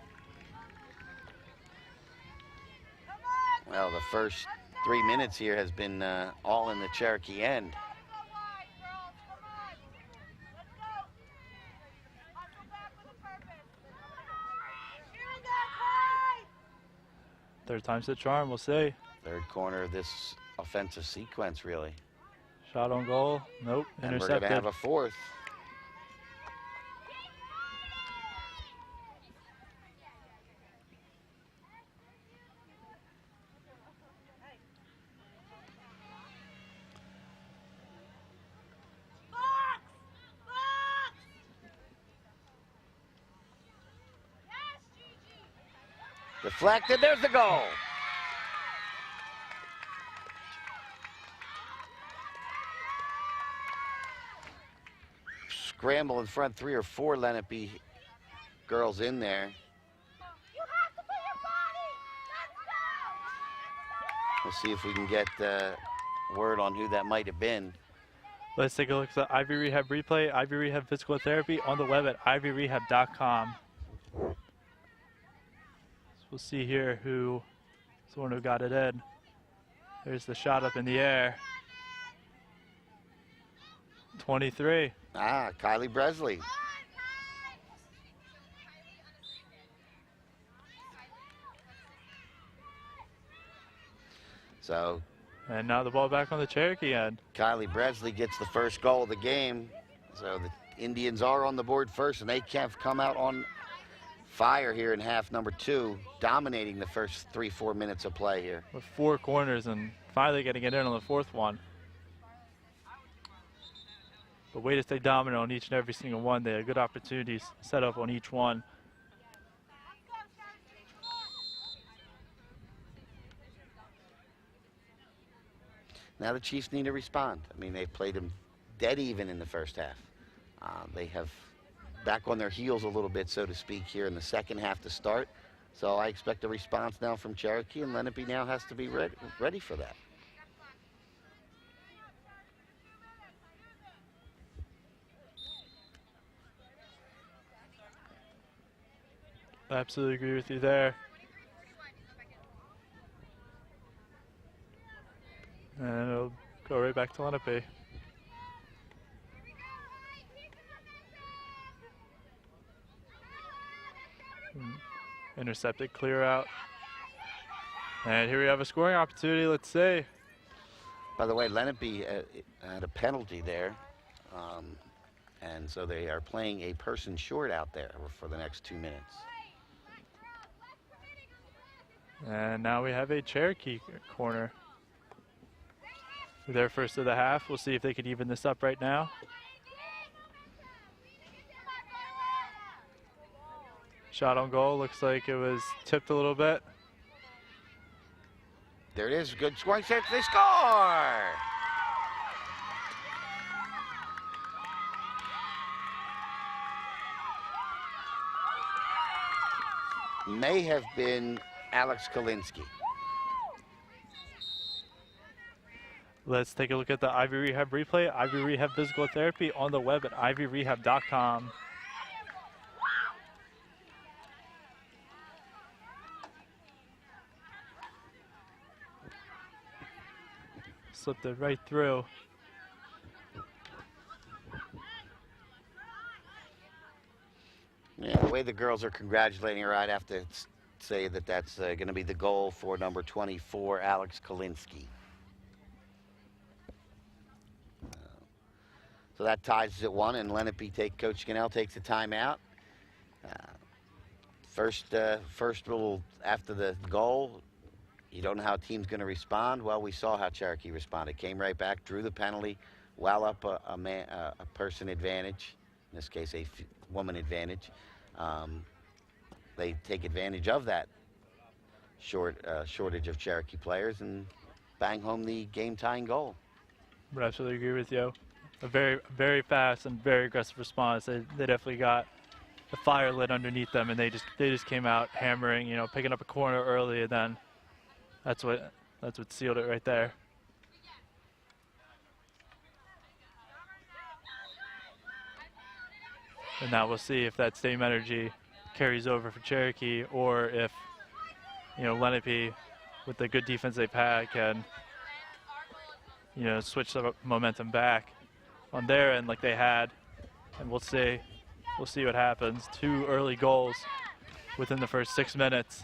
Well, the first 3 minutes here has been all in the Cherokee end. Third time's the charm, we'll see. Third corner of this offensive sequence, really. Shot on goal, nope, And we're intercepted. going to have a fourth. Deflected, there's the goal. Scramble in front, 3 or 4 Lenape girls in there. We'll see if we can get word on who that might have been. Let's take a look at the Ivy Rehab replay, Ivy Rehab Physical Therapy on the web at ivyrehab.com. We'll see here who's the one who got it in. There's the shot up in the air. 23. Ah, Kylie Bresley. So, And now the ball back on the Cherokee end. Kylie Bresley gets the first goal of the game. So the Indians are on the board first, and they have come out on fire here in half number 2, dominating the first 3-4 minutes of play here. With 4 corners and finally getting it in on the 4th one. But way to stay dominant on each and every single one. They had good opportunities set up on each one. Now the Chiefs need to respond. I mean, they've played them dead even in the first half. They have back on their heels a little bit, so to speak, here in the second half to start. So I expect a response now from Cherokee, and Lenape now has to be ready for that. Absolutely agree with you there. And it'll go right back to Lenape. Intercepted, clear out. And here we have a scoring opportunity, let's see. By the way, Lenape had a penalty there. And so they are playing a person short out there for the next 2 minutes. And now we have a Cherokee corner. Their first of the half. We'll see if they could even this up right now. Shot on goal, looks like it was tipped a little bit. There it is, good scoring chance, they score! May have been Alex Kalinsky. Let's take a look at the Ivy Rehab replay. Ivy Rehab Physical Therapy on the web at ivyrehab.com. Slipped it right through. Yeah, the way the girls are congratulating her, I'd have to say that that's going to be the goal for number 24, Alex Kalinsky. So that ties us at 1, and Lenape Coach Scannell takes a timeout. First little after the goal, you don't know how a team's going to respond. Well, we saw how Cherokee responded. Came right back, drew the penalty, well up a person advantage, in this case a woman advantage. They take advantage of that shortage of Cherokee players and bang home the game-tying goal. I absolutely agree with you. A very, very fast and very aggressive response. They definitely got the fire lit underneath them, and they just came out hammering, you know, picking up a corner early, and then that's what sealed it right there. And now we'll see if that same energy carries over for Cherokee, or if, you know, Lenape, with the good defense they've had, can, you know, switch the momentum back on their end like they had. And we'll see what happens. 2 early goals within the first 6 minutes.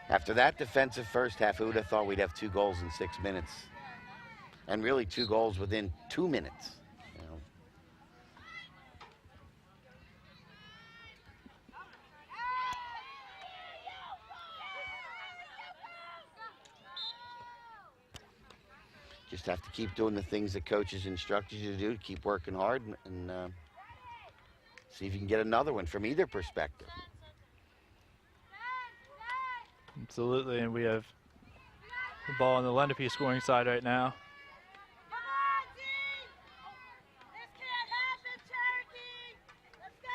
After that defensive first half, who would have thought we'd have 2 goals in 6 minutes? And really 2 goals within 2 minutes. You know. Just have to keep doing the things that coaches instruct you to do, keep working hard, and see if you can get another one from either perspective. Absolutely, and we have the ball on the Lenape scoring side right now. This can't happen, Cherokee! Let's go!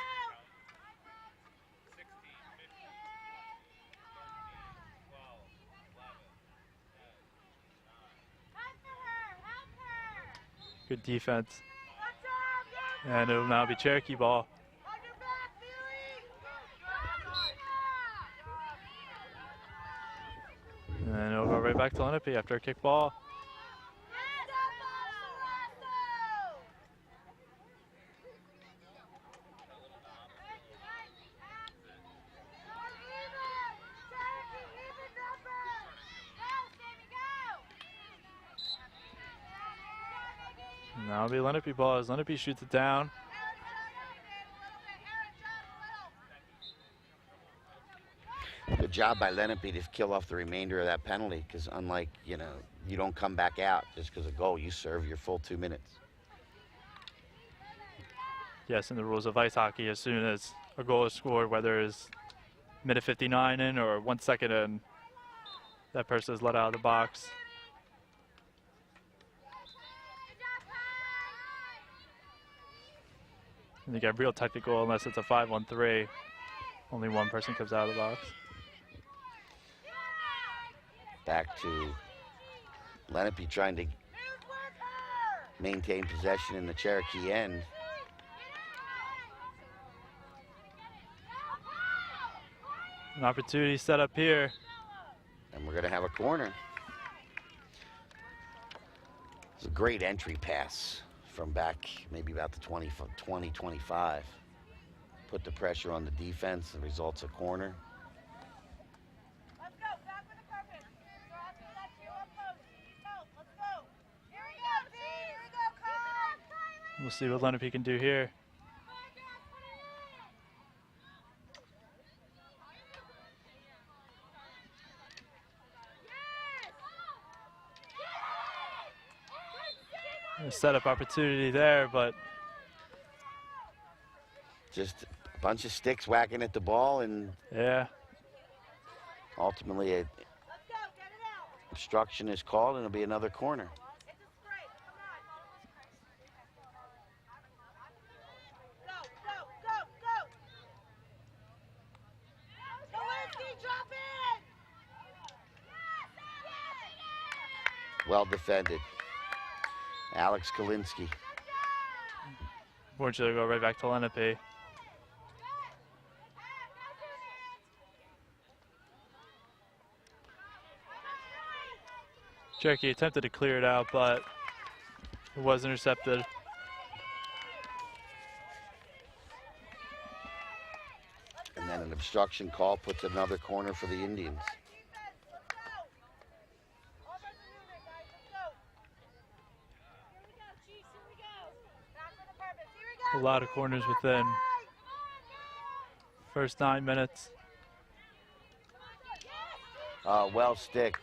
16, 15, 12, 11, 10, 9. Help her! Help her! Good defense. And it'll now be Cherokee ball. On your back, Billy! And it'll go right back to Lenape after a kick ball. And now it'll be Lenape ball as Lenape shoots it down. Good job by Lenape to kill off the remainder of that penalty, because unlike, you know, you don't come back out just because of goal. You serve your full 2 minutes. Yes, in the rules of ice hockey, as soon as a goal is scored, whether it's minute 59 in or 1 second in, that person is let out of the box. And you get real technical unless it's a 5-1-3. Only one person comes out of the box. Back to Lenape trying to maintain possession in the Cherokee end. An opportunity set up here. And we're going to have a corner. It's a great entry pass from back maybe about the 20, 25. Put the pressure on the defense. The result's a corner. Let's go. Back with the purpose. So after that, you up close. Let's go. Here we go, T. Here we go, Kyle. We'll see what Lenape can do here. A setup opportunity there, but Just a bunch of sticks whacking at the ball, and yeah, ultimately a Let's go. Get it out. obstruction is called, and it'll be another corner. It's a straight. Come on. Go. Kowalski, drop in. Well defended. Alex Kalinsky. unfortunately go right back to Lenape. Cherokee attempted to clear it out, but it was intercepted. And then an obstruction call puts another corner for the Indians. A lot of corners within first 9 minutes. Well sticked.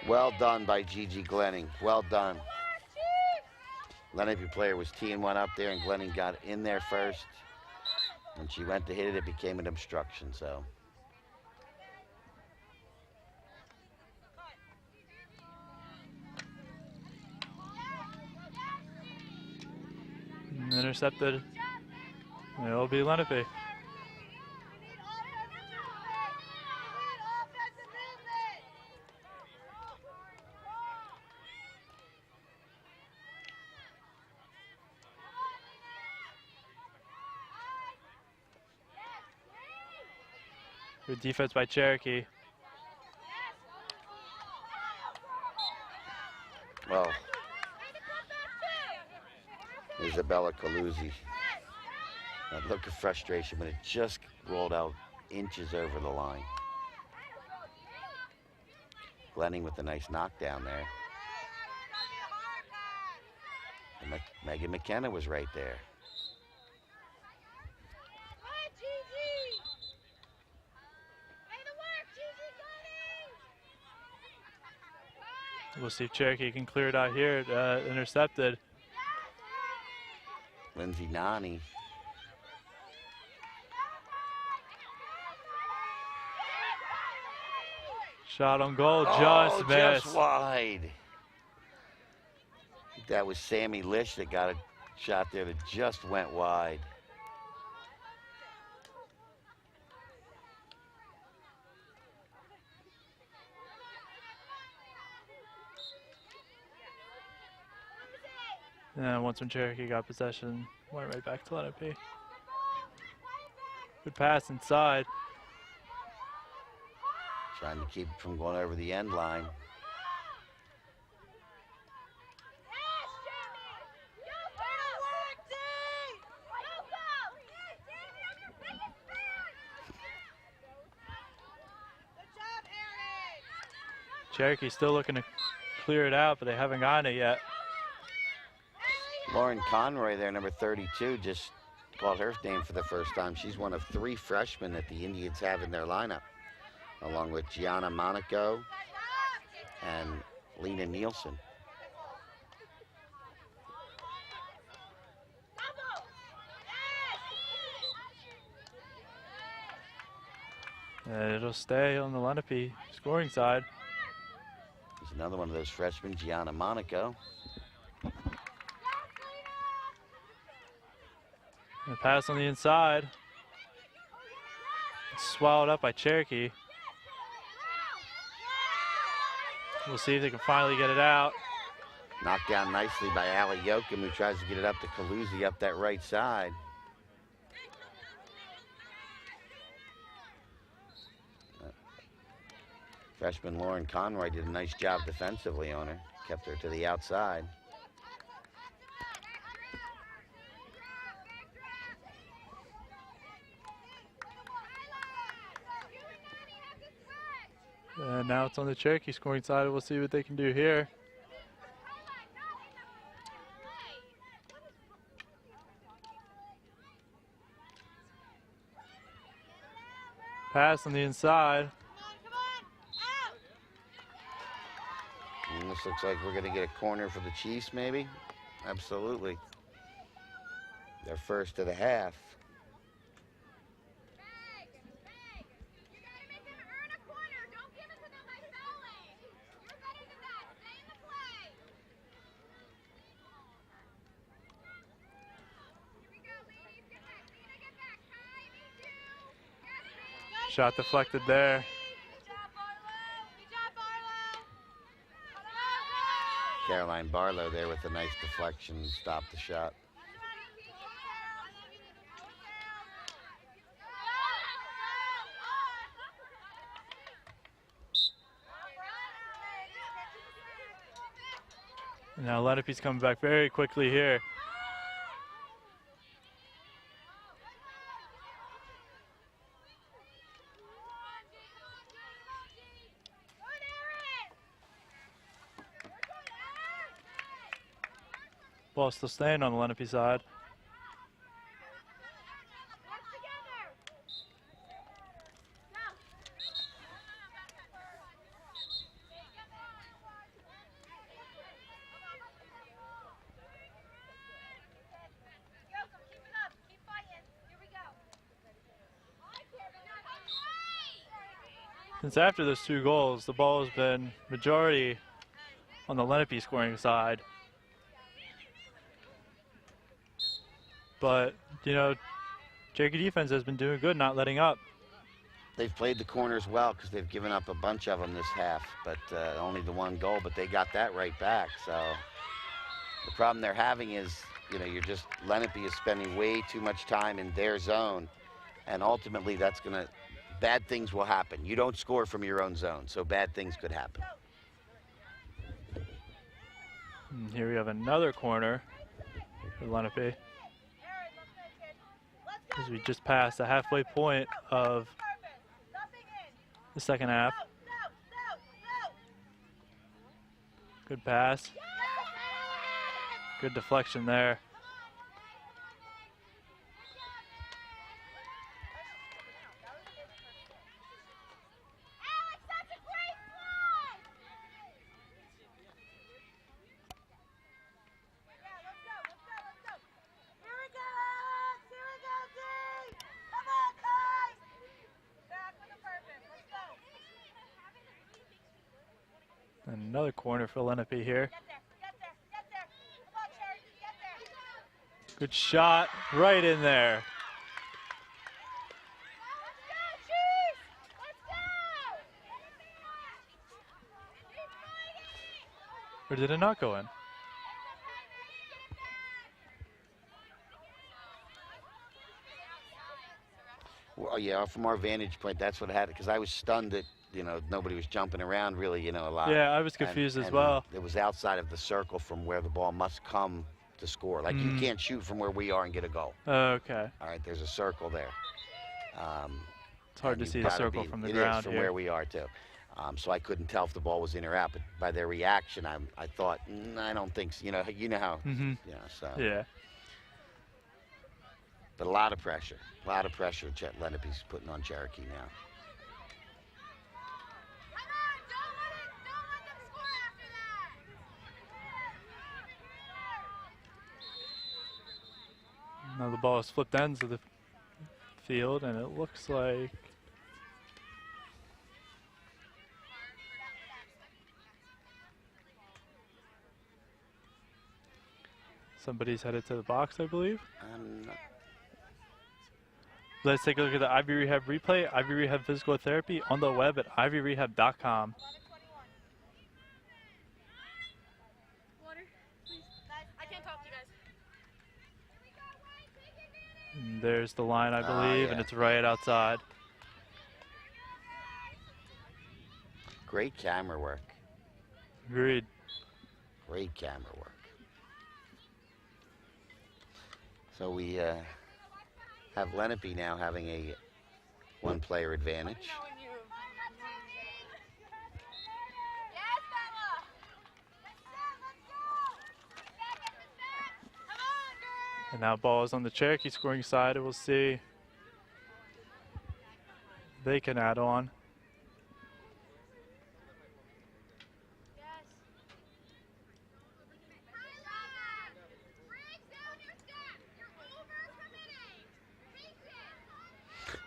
Well done by Gigi Glenning. Well done. Lenape player was teeing one up there, and Glenning got in there first. When she went to hit it, it became an obstruction, so. Intercepted. It'll be Lenape. Good defense by Cherokee. Well, Isabella Caluzzi. A look of frustration, but it just rolled out inches over the line. Glenning with a nice knockdown there. And Megan McKenna was right there. We'll see if Cherokee can clear it out here. Intercepted. Lindsay Nani. Shot on goal, just missed. Just wide. That was Sammy Lish that got a shot there that just went wide. And once when Cherokee got possession, went right back to Lenape. Good pass inside. Trying to keep it from going over the end line. Cherokee still looking to clear it out, but they haven't gotten it yet. Lauren Conroy there, number 32, just called her name for the first time. She's one of 3 freshmen that the Indians have in their lineup, along with Gianna Monaco and Lena Nielsen. And it'll stay on the Lenape scoring side. There's another one of those freshmen, Gianna Monaco. And a pass on the inside. Swallowed up by Cherokee. We'll see if they can finally get it out. Knocked down nicely by Allie Yoakum, who tries to get it up to Caluzzi up that right side. Freshman Lauren Conroy did a nice job defensively on her. Kept her to the outside. And now it's on the Cherokee scoring side. We'll see what they can do here. Pass on the inside. And this looks like we're going to get a corner for the Chiefs, maybe? Absolutely. Their first of the half. Shot deflected there. Caroline Barlow there with a nice deflection and stopped the shot. And now Lenape's coming back very quickly here. Ball still staying on the Lenape side. Since after those 2 goals, the ball has been majority on the Lenape scoring side. But, you know, Cherokee defense has been doing good, not letting up. They've played the corners well because they've given up a bunch of them this half, but only the 1 goal, but they got that right back. So the problem they're having is, you know, Lenape is spending way too much time in their zone, and ultimately that's going to, bad things will happen. You don't score from your own zone, so bad things could happen. And here we have another corner for Lenape. As we just passed the halfway point of the second half. Good pass. Good deflection there. And another corner for Lenape here. Good shot right in there. Or did it not go in? Well, yeah, from our vantage point, that's what had it, because I was stunned that, you know, nobody was jumping around really, you know, a lot. Yeah, I was confused as well. It was outside of the circle from where the ball must come to score. Like, you can't shoot from where we are and get a goal. Okay. All right, there's a circle there. It's hard to see the circle from the ground It is from here. where we are, too. So I couldn't tell if the ball was in or out, but by their reaction, I thought, I don't think so. You know how, so. Yeah. But a lot of pressure Lenape's putting on Cherokee now. Now the ball is flipped ends of the field, and it looks like somebody's headed to the box, I believe. Let's take a look at the Ivy Rehab replay. Ivy Rehab Physical Therapy on the web at ivyrehab.com. Water, please. I can't talk to you guys. And there's the line, I believe, and it's right outside. great camera work. Agreed. Great camera work. So we have Lenape now having a one-player advantage. Yes, Bella. Let's go. Come on, girl. And now ball is on the Cherokee scoring side, and we'll see if they can add on.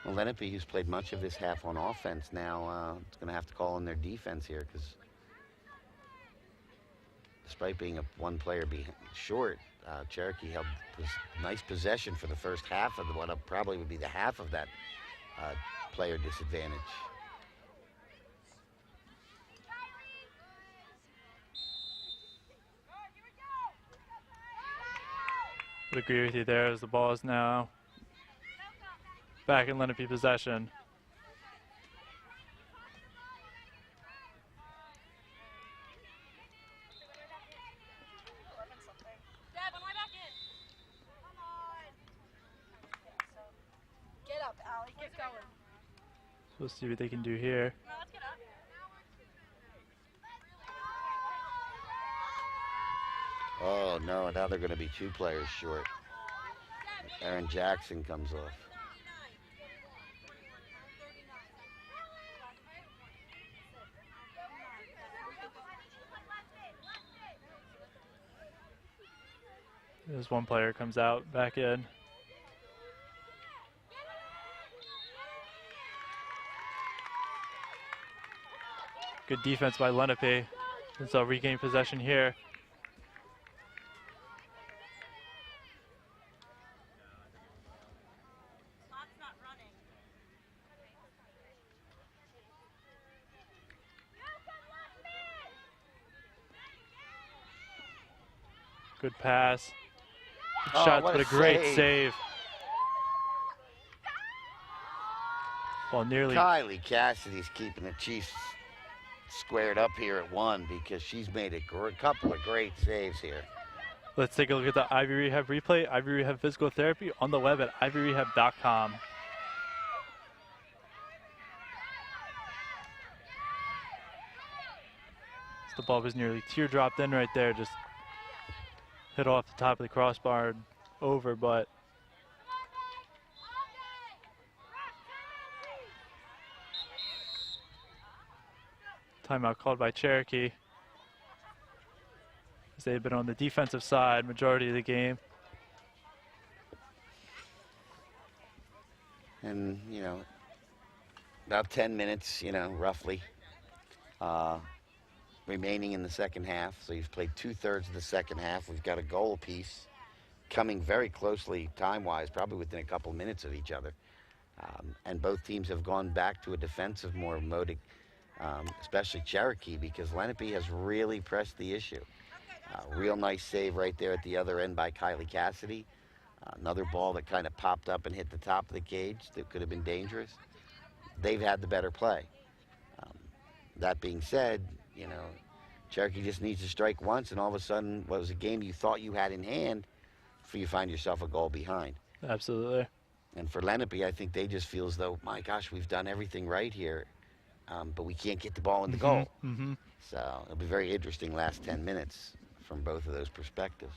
Well, Lenape, who's played much of this half on offense, now it's going to have to call in their defense here because despite being a one player short, Cherokee held nice possession for the first half of what probably would be the half of that player disadvantage. Would agree with you there as the ball is now back in Lenape possession. Dad, when I back in. Come on. Get up, Allie. Get going. So we'll see what they can do here. No, let's get up. Oh, no, now they're going to be two players short. Aaron Jackson comes off. As one player comes out, back in. Good defense by Lenape. Since they'll regain possession here. Clock's not running. Good pass. Good Oh, shots, what but a a great save. save. Well, nearly. Kylie Cassidy's keeping the Chiefs squared up here at one because she's made a couple of great saves here. Let's take a look at the Ivy Rehab replay. Ivy Rehab Physical Therapy on the web at ivyrehab.com. The ball was nearly teardropped in right there, just hit off the top of the crossbar and over, but timeout called by Cherokee, as they've been on the defensive side majority of the game. And, about 10 minutes, roughly, remaining in the second half. So you've played 2/3 of the second half. We've got a goal apiece, coming very closely time-wise, probably within a couple minutes of each other. And both teams have gone back to a defensive more mode, especially Cherokee, because Lenape has really pressed the issue. Real nice save right there at the other end by Kylie Cassidy. Another ball that kind of popped up and hit the top of the cage that could have been dangerous. They've had the better play. That being said, Cherokee just needs to strike once, and all of a sudden, what was a game you thought you had in hand, for you find yourself a goal behind. Absolutely. And for Lenape, I think they just feel as though, my gosh, we've done everything right here, but we can't get the ball in the goal. Mm-hmm. So it'll be very interesting last 10 minutes from both of those perspectives.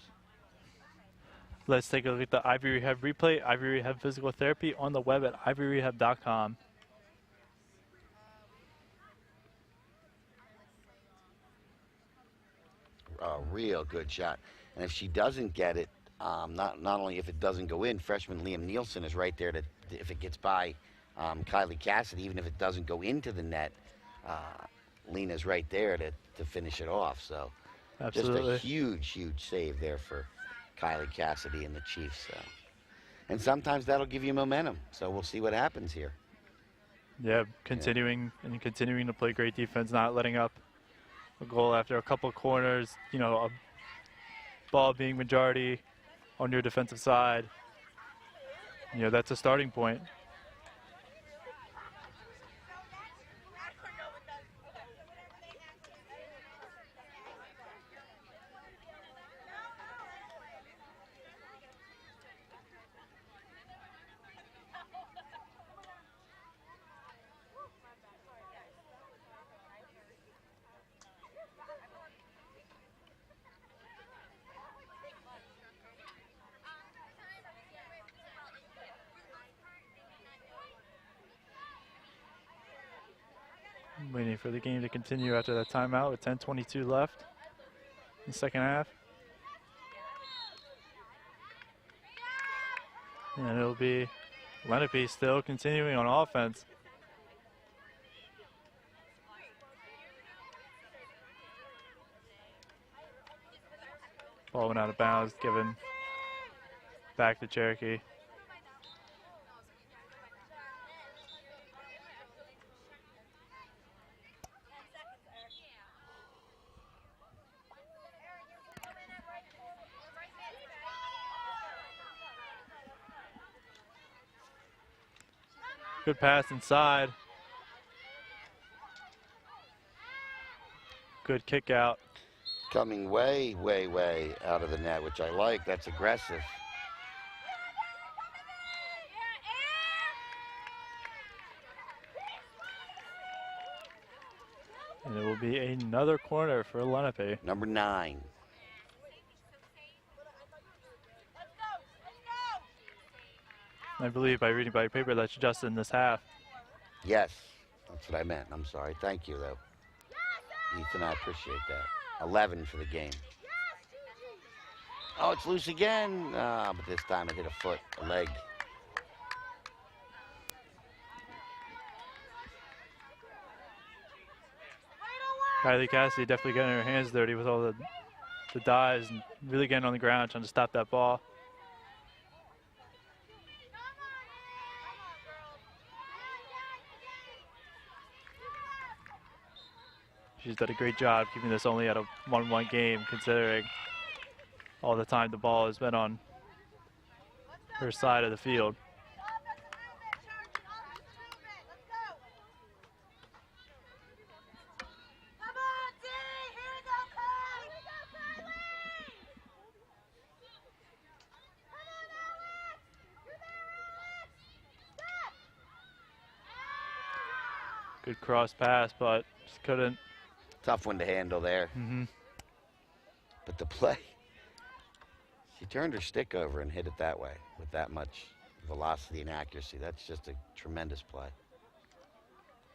Let's take a look at the Ivy Rehab replay. Ivy Rehab Physical Therapy on the web at ivyrehab.com. A real good shot. And if she doesn't get it, not only if it doesn't go in, freshman Liam Nielsen is right there to, if it gets by Kylie Cassidy, even if it doesn't go into the net, Lena's right there to finish it off. So Absolutely. just a huge, huge save there for Kylie Cassidy and the Chiefs. So. And sometimes that'll give you momentum. So we'll see what happens here. Yeah, continuing to play great defense, not letting up a goal after a couple of corners, a ball being majority on your defensive side. That's a starting point. Waiting for the game to continue after that timeout with 10:22 left in the second half. And it'll be Lenape still continuing on offense. Ball went out of bounds, given back to Cherokee. Good pass inside. Good kick out. Coming way, way, way out of the net, which I like. That's aggressive. And it will be another corner for Lenape. Number 9. I believe by reading by your paper that's just in this half. Yes, that's what I meant. I'm sorry. Thank you, though. Ethan, I appreciate that. 11 for the game. Oh, it's loose again. But this time it hit a foot, a leg. Kylie Cassidy definitely getting her hands dirty with all the dives and really getting on the ground trying to stop that ball. She's done a great job keeping this only at a 1-1 game, considering all the time the ball has been on her side of the field. Good cross pass, but just couldn't. Tough one to handle there. But the play, she turned her stick over and hit it that way with that much velocity and accuracy. That's just a tremendous play.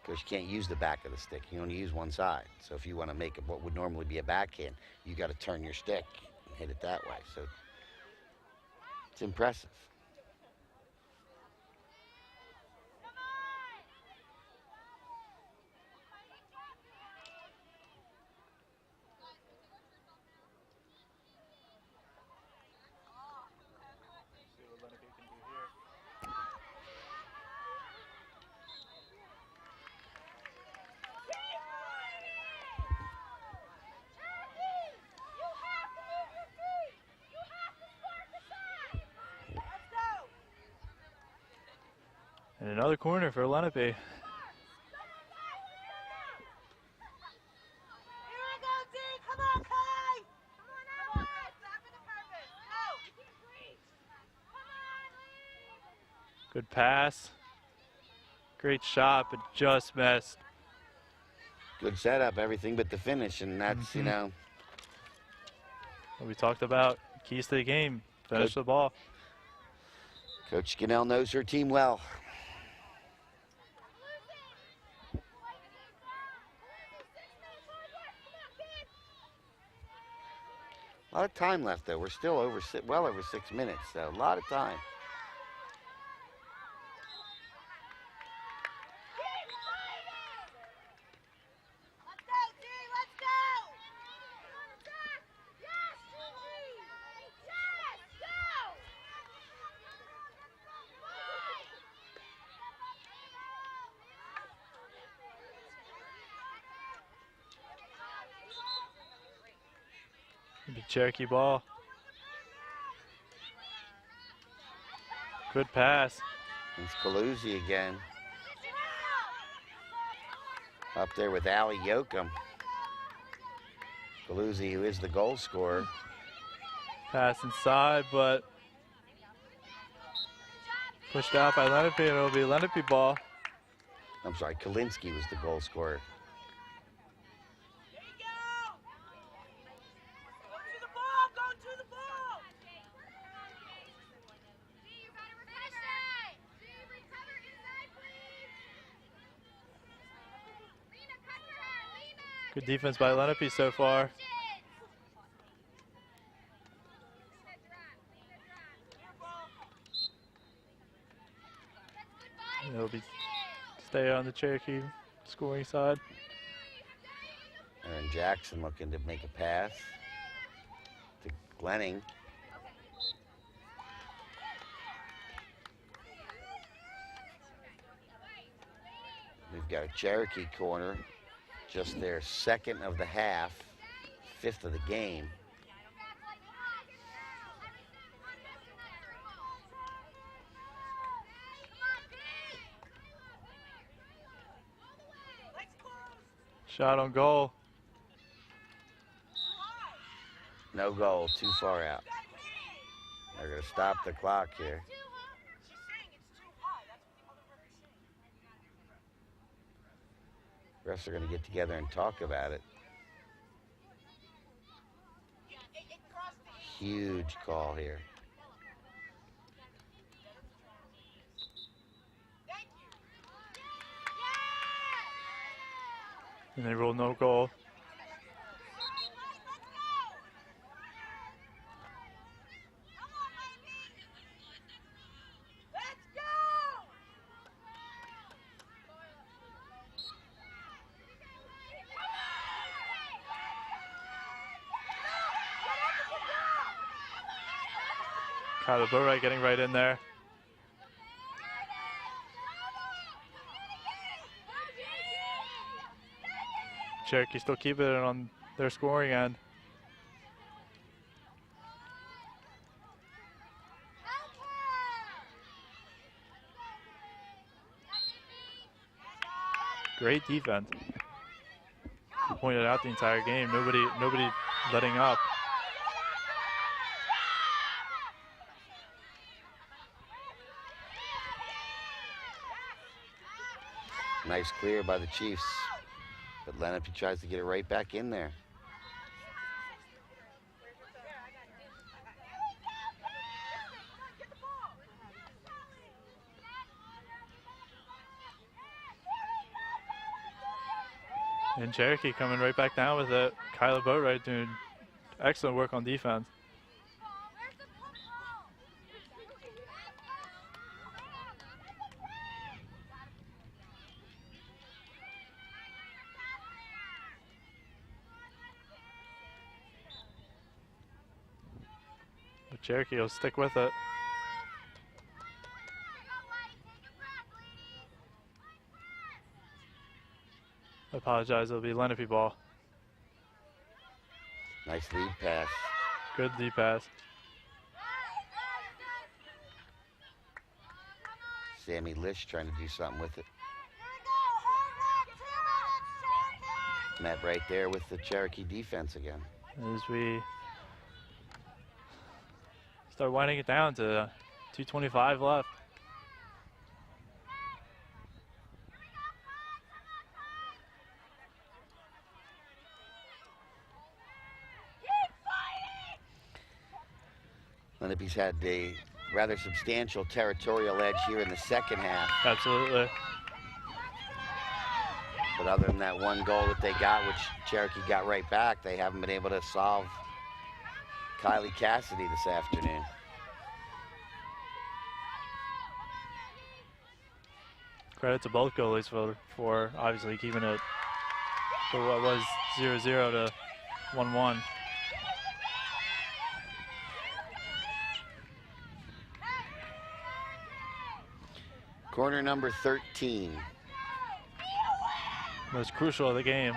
Because you can't use the back of the stick. You only use one side. So if you want to make it what would normally be a backhand, you got to turn your stick and hit it that way. So it's impressive. And another corner for Lenape. Here we go, D. Come on, Kai. Come on, back with the purpose. Go. Come on, Good pass. Great shot, but just missed. Good setup, everything but the finish, and that's, you know. What we talked about, keys to the game, finish the ball. Coach Scannell knows her team well. A lot of time left, though. We're still well over 6 minutes, so a lot of time. let's go, D. Let's go. Yes, Gigi. Yes, go. Big Cherokee ball. Good pass. It's Kaluzzi again. Up there with Allie Yoakum. Kaluzzi, who is the goal scorer. Pass inside, but pushed out by Lenape, and it'll be Lenape ball. I'm sorry, Kalinsky was the goal scorer. There you go. Go to the ball. Go to the ball. D, you gotta recover. D, recover inside, please. Lena, cut Good defense by Lenape so far. It'll be stay on the Cherokee scoring side. Aaron Jackson looking to make a pass to Glenning. We've got a Cherokee corner, just their second of the half, fifth of the game. Shot on goal. No goal, too far out. They're going to stop the clock here. Refs are going to get together and talk about it. Huge call here. And they rule no goal. Kyler Boatwright getting right in there. Cherokee still keeping it on their scoring end. Great defense. We pointed out the entire game. Nobody letting up. Nice clear by the Chiefs, but Lenape tries to get it right back in there. And Cherokee coming right back down with it. Kyler Boatwright doing excellent work on defense. But Cherokee will stick with it. I apologize, it'll be Lenape ball. Nice lead pass. Good lead pass. Sammy Lish trying to do something with it. Met right there with the Cherokee defense again. As we start winding it down to 2:25 left. Lenape's had a rather substantial territorial edge here in the second half. Absolutely. But other than that one goal that they got, which Cherokee got right back, they haven't been able to solve Kylie Cassidy this afternoon. Credit to both goalies for obviously keeping it for what was 0-0 to 1-1. Corner number 13. Most crucial of the game.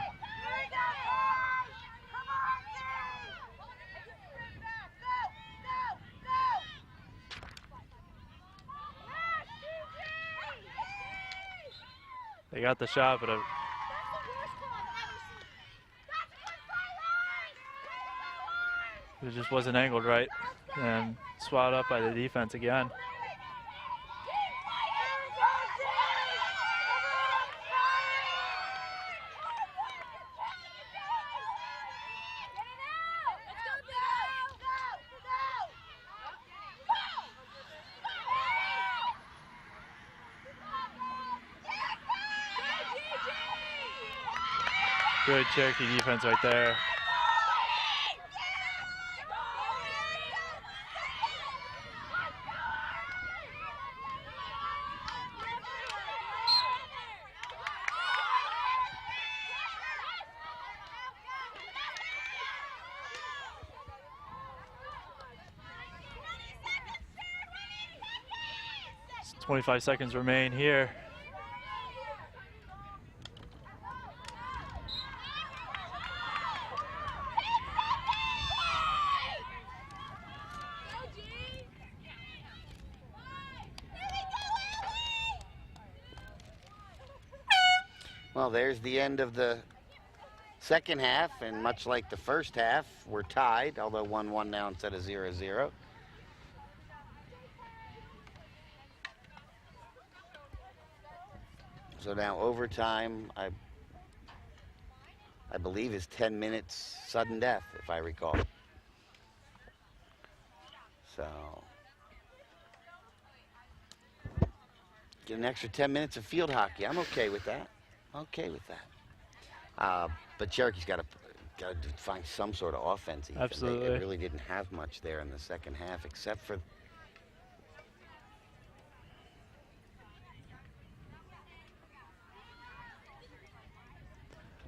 They got the shot, but it just wasn't angled right and swatted up by the defense again. Good Cherokee defense right there. It's 25 seconds remain here. Well, there's the end of the second half, and much like the first half, we're tied, although 1-1 now instead of 0-0. So now overtime, I believe, is 10 minutes sudden death, if I recall. So get an extra 10 minutes of field hockey. I'm okay with that. Okay with that. But Cherokee's got to find some sort of offense. Even. Absolutely. They really didn't have much there in the second half, except for.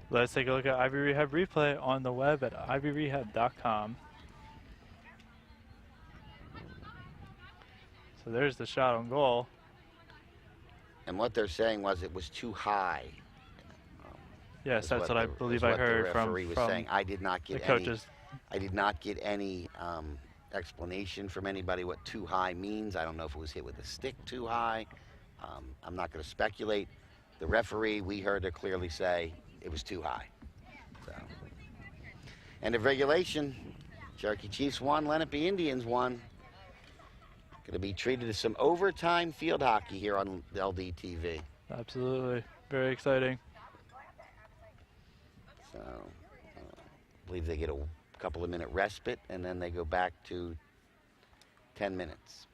Let's take a look at Ivy Rehab replay on the web at ivyrehab.com. So there's the shot on goal. And what they're saying was it was too high. Yes, that's what I believe I what heard the from referee was saying. I did not get the coaches. I did not get any explanation from anybody what too high means. I don't know if it was hit with a stick too high. I'm not going to speculate. The referee, we heard her clearly say it was too high. So, end of regulation. Cherokee Chiefs won. Lenape Indians won. Going to be treated to some overtime field hockey here on LDTV. Absolutely. Very exciting. So, I believe they get a couple of minute respite, and then they go back to 10 minutes.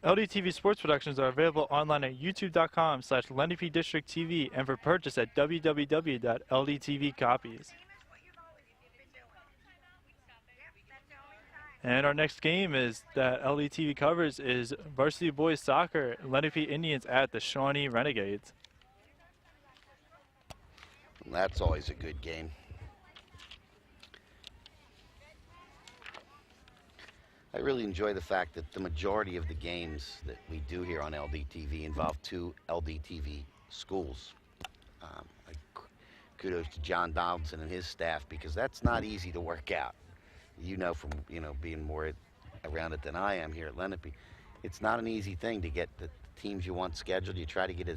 LDTV sports productions are available online at youtube.com/Lenape District TV and for purchase at www.ldtvcopies. And our next game is that LDTV covers is varsity boys soccer, Lenape Indians at the Shawnee Renegades. That's always a good game. I really enjoy the fact that the majority of the games that we do here on LDTV involve two LDTV schools. Kudos to John Donaldson and his staff, because that's not easy to work out. You know, from being more around it than I am here at Lenape, it's not an easy thing to get the teams you want scheduled. You try to get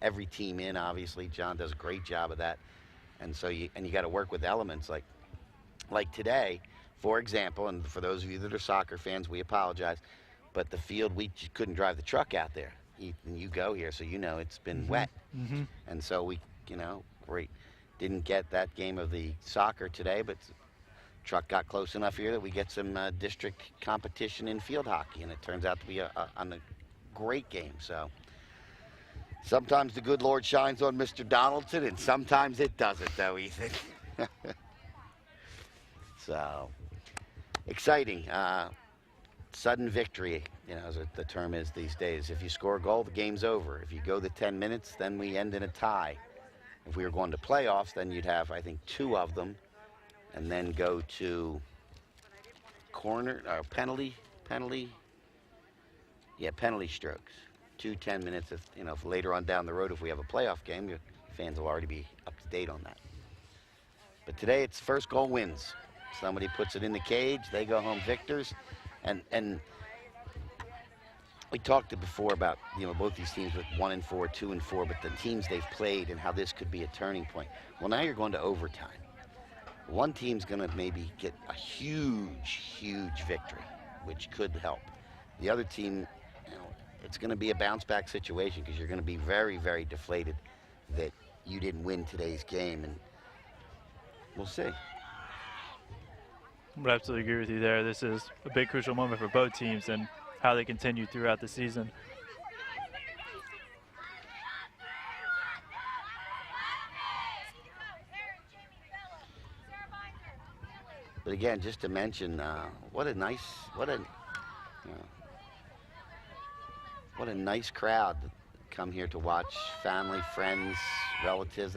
every team in. Obviously, John does a great job of that, and so you got to work with elements like today. For example, and for those of you that are soccer fans, we apologize, but the field, we just couldn't drive the truck out there. You go here, so it's been wet. And so we didn't get that game of the soccer today, but truck got close enough here that we get some district competition in field hockey, and it turns out to be a great game. So sometimes the good Lord shines on Mr. Donaldson, and sometimes it doesn't, though, Ethan. So exciting. Sudden victory, as the term is these days. If you score a goal, the game's over. If you go the 10 minutes, then we end in a tie. If we were going to playoffs, then you'd have, I think, 2 of them, and then go to penalty strokes. 2 10 minutes. If later on down the road, if we have a playoff game, your fans will already be up to date on that. But today, it's first goal wins. Somebody puts it in the cage, they go home victors. And we talked before about, both these teams with 1-4, 2-4, but the teams they've played and how this could be a turning point. Well, now you're going to overtime. One team's going to maybe get a huge, huge victory, which could help. The other team, it's going to be a bounce-back situation, because you're going to be very, very deflated that you didn't win today's game, and we'll see. I would absolutely agree with you there. This is a big crucial moment for both teams, and how they continue throughout the season. But again, just to mention, what a nice crowd come here to watch. Family, friends, relatives.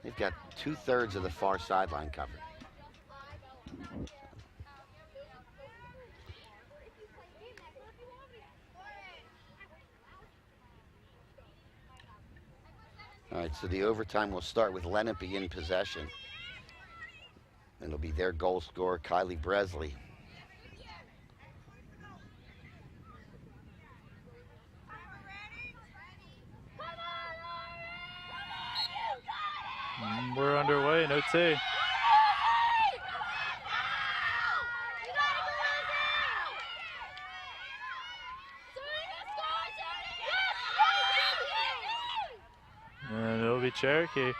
They've got 2/3 of the far sideline covered. All right, so the overtime will start with Lenape in possession. And it'll be their goal scorer, Kylie Bresley. We're underway in OT. And it'll be Cherokee.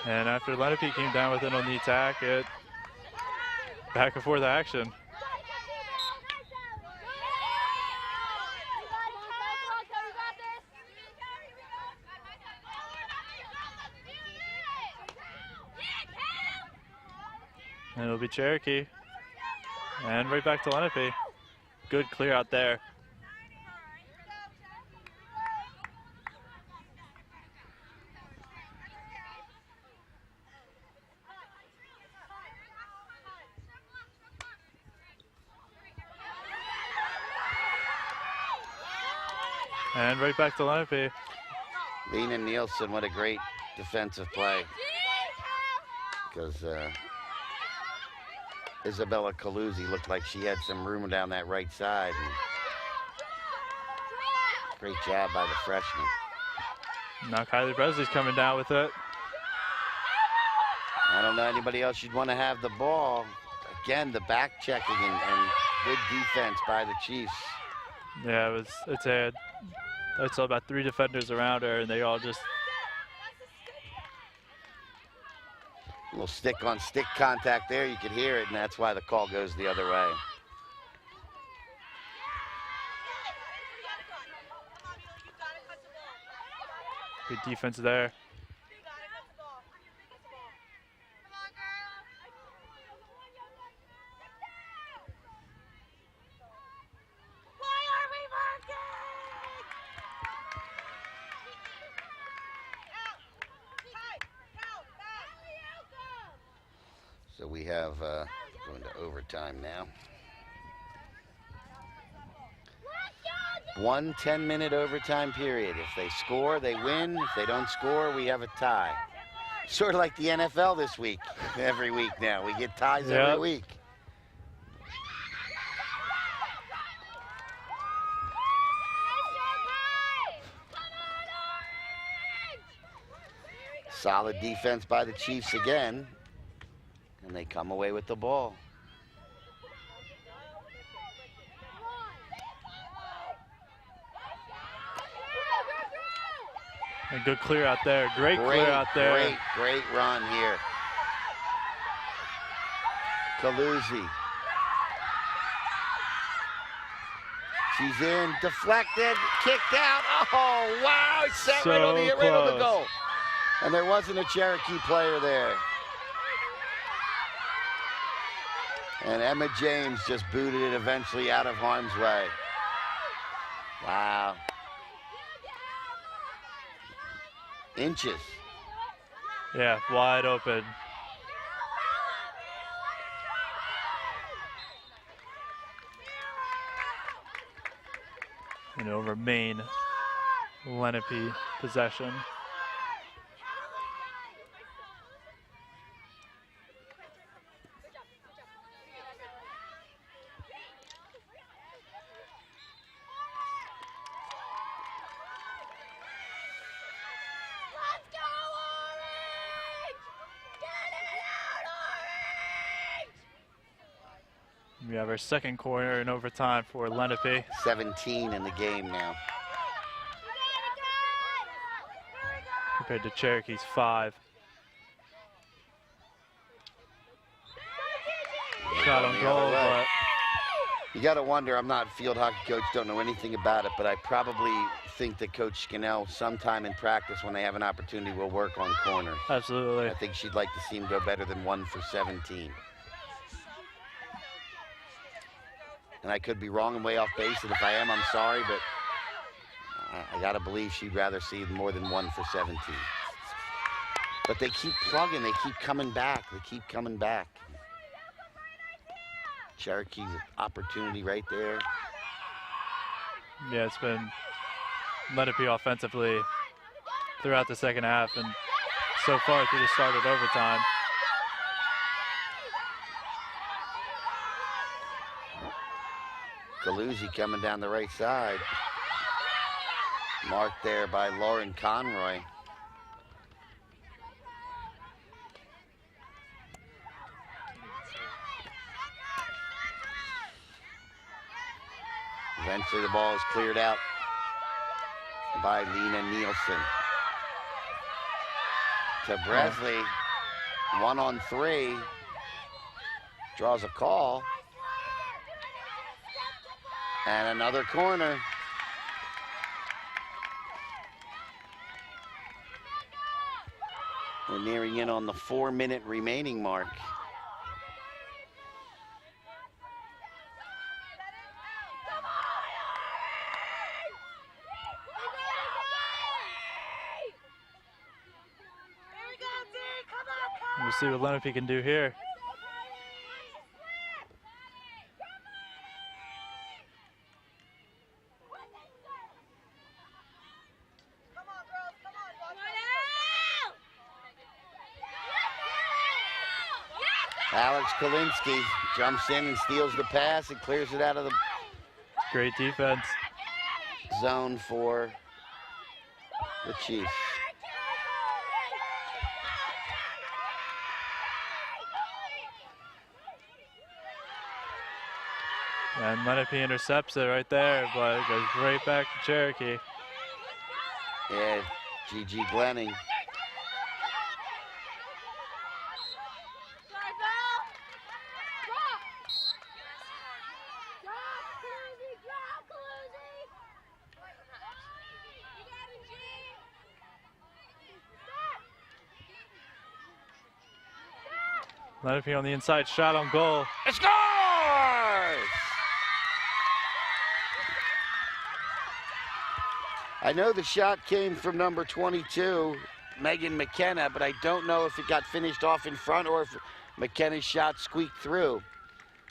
And after Lenape came down with it on the attack, it back and forth action. And it'll be Cherokee. And right back to Lenape. Good clear out there. And right back to Lenape. Lena Nielsen, what a great defensive play. Because Isabella Caluzzi looked like she had some room down that right side. And great job by the freshman. Now Kylie Bresley's coming down with it. I don't know anybody else you'd want to have the ball. Again, the back checking and good defense by the Chiefs. Yeah, I saw about 3 defenders around her, and they all just... A little stick-on-stick contact there. You could hear it, and that's why the call goes the other way. Good defense there. So we have going to overtime now. 1 10-minute overtime period. If they score, they win. If they don't score, we have a tie. Sort of like the NFL this week. Every week now. We get ties every week. Solid defense by the Chiefs again. And they come away with the ball. A good clear out there. Great clear out there. Great run here. Caluzzi. She's in, deflected, kicked out. Oh, wow, set right on the goal. And there wasn't a Cherokee player there. And Emma James just booted it eventually out of harm's way. Wow. Inches. Yeah, wide open. And it'll remain Lenape possession. We have our second corner in overtime for Lenape. 17 in the game now. Compared to Cherokee's 5. Shot on goal, but you got to wonder, I'm not a field hockey coach, don't know anything about it, but I probably think that Coach Scannell sometime in practice when they have an opportunity will work on corners. absolutely. I think she'd like to see him go better than 1 for 17. And I could be wrong and way off base, and if I am, I'm sorry, but I got to believe she'd rather see more than 1 for 17. But they keep plugging, they keep coming back, Cherokee's opportunity right there. Yeah, it's been Lenape offensively throughout the second half and so far through the start of overtime. Galuzzi coming down the right side. Marked there by Lauren Conroy. Eventually the ball is cleared out by Lena Nielsen. To Bresley, 1-on-3, draws a call. And another corner. We're nearing in on the 4-minute remaining mark. We'll see what Lenape can do here. Alex Kalinsky jumps in and steals the pass and clears it out of the Great defense. zone for the Chiefs. And Lenape intercepts it right there, but it goes right back to Cherokee. Yeah, Gigi Glenning. Lenape on the inside, shot on goal. It scores! I know the shot came from number 22, Megan McKenna, but I don't know if it got finished off in front or if McKenna's shot squeaked through.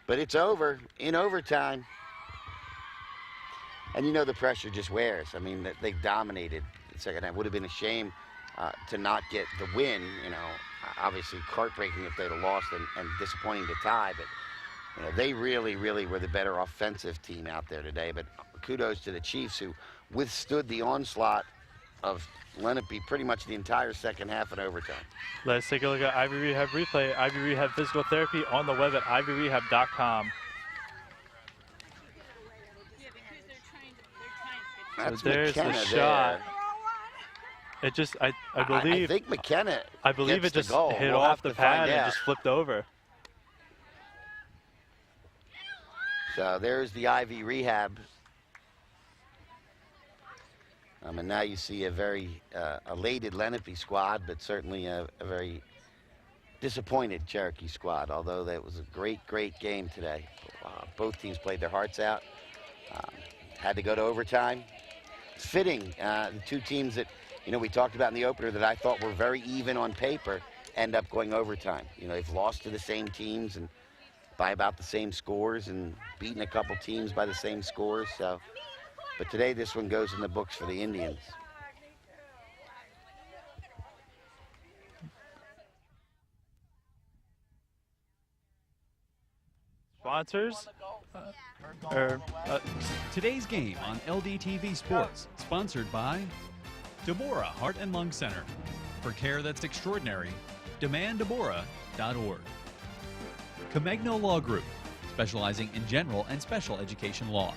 But it's over in overtime. And you know the pressure just wears. I mean, they dominated the second half. Would have been a shame to not get the win, you know. Obviously heartbreaking if they'd have lost and disappointing to tie, but you know, they really, really were the better offensive team out there today. But kudos to the Chiefs who withstood the onslaught of Lenape pretty much the entire second half and overtime. Let's take a look at Ivy Rehab replay. Ivy Rehab Physical Therapy on the web at ivyrehab.com. That's So there's the McKenna shot. there. It just, I I believe, think McKenna I believe gets it just the goal. hit We'll off have the to find pad and out. just flipped over. So there's the Ivy Rehab. And now you see a very elated Lenape squad, but certainly a very disappointed Cherokee squad, although that was a great, great game today. Both teams played their hearts out. Had to go to overtime. It's fitting, the two teams that, you know, we talked about in the opener that I thought were very even on paper end up going overtime. You know, they've lost to the same teams and by about the same scores and beaten a couple teams by the same scores. So, but today this one goes in the books for the Indians. Sponsors? Today's game on LDTV Sports, sponsored by Deborah Heart and Lung Center. For care that's extraordinary, demanddeborah.org. Comegno Law Group, specializing in general and special education law,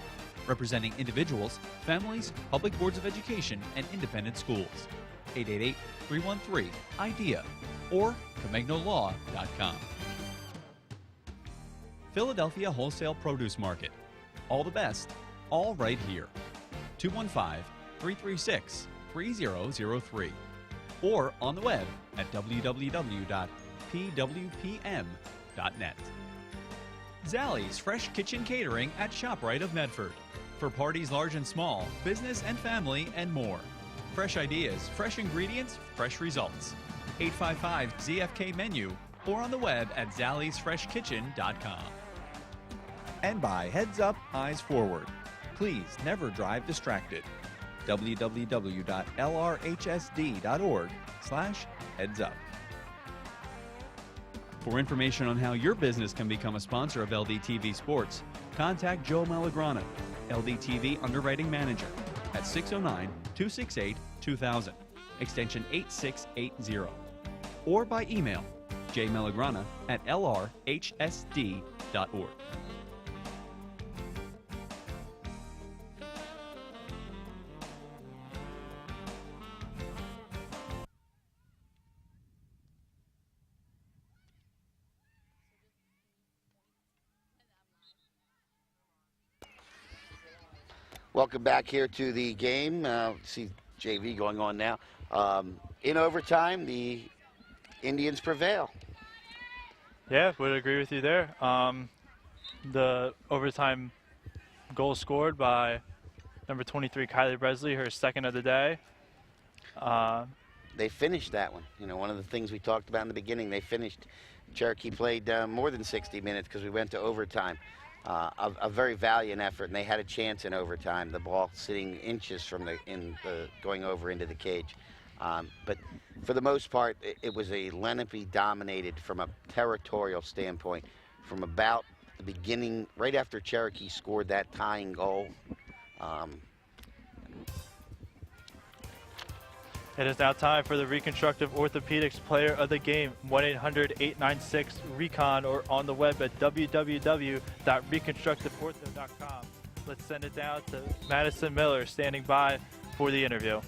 representing individuals, families, public boards of education, and independent schools. 888-313-IDEA or ComegnoLaw.com. Philadelphia Wholesale Produce Market. All the best, all right here. 215-336-3003 or on the web at www.pwpm.net. Zallie's Fresh Kitchen Catering at ShopRite of Medford. For parties large and small, business and family, and more. Fresh ideas, fresh ingredients, fresh results. 855-ZFK menu or on the web at zalliesfreshkitchen.com. And by Heads Up, Eyes Forward. Please never drive distracted. www.lrhsd.org/headsup. For information on how your business can become a sponsor of LDTV Sports, contact Joe Malagrana, LDTV Underwriting Manager, at 609-268-2000, extension 8680, or by email jmalagrana@lrhsd.org. Welcome back here to the game. See JV going on now. In overtime, the Indians prevail. Yeah, would agree with you there. The overtime goal scored by number 23, Kylie Bresley, her second of the day. They finished that one. You know, one of the things we talked about in the beginning, they finished. Cherokee played more than 60 minutes because we went to overtime. A very valiant effort, and they had a chance in overtime. The ball sitting inches from going over into the cage. But for the most part, it was a Lenape dominated from a territorial standpoint from about the beginning, right after Cherokee scored that tying goal. It is now time for the Reconstructive Orthopedics Player of the Game. 1-800-896-RECON or on the web at www.reconstructiveortho.com. Let's send it down to Madison Miller standing by for the interview.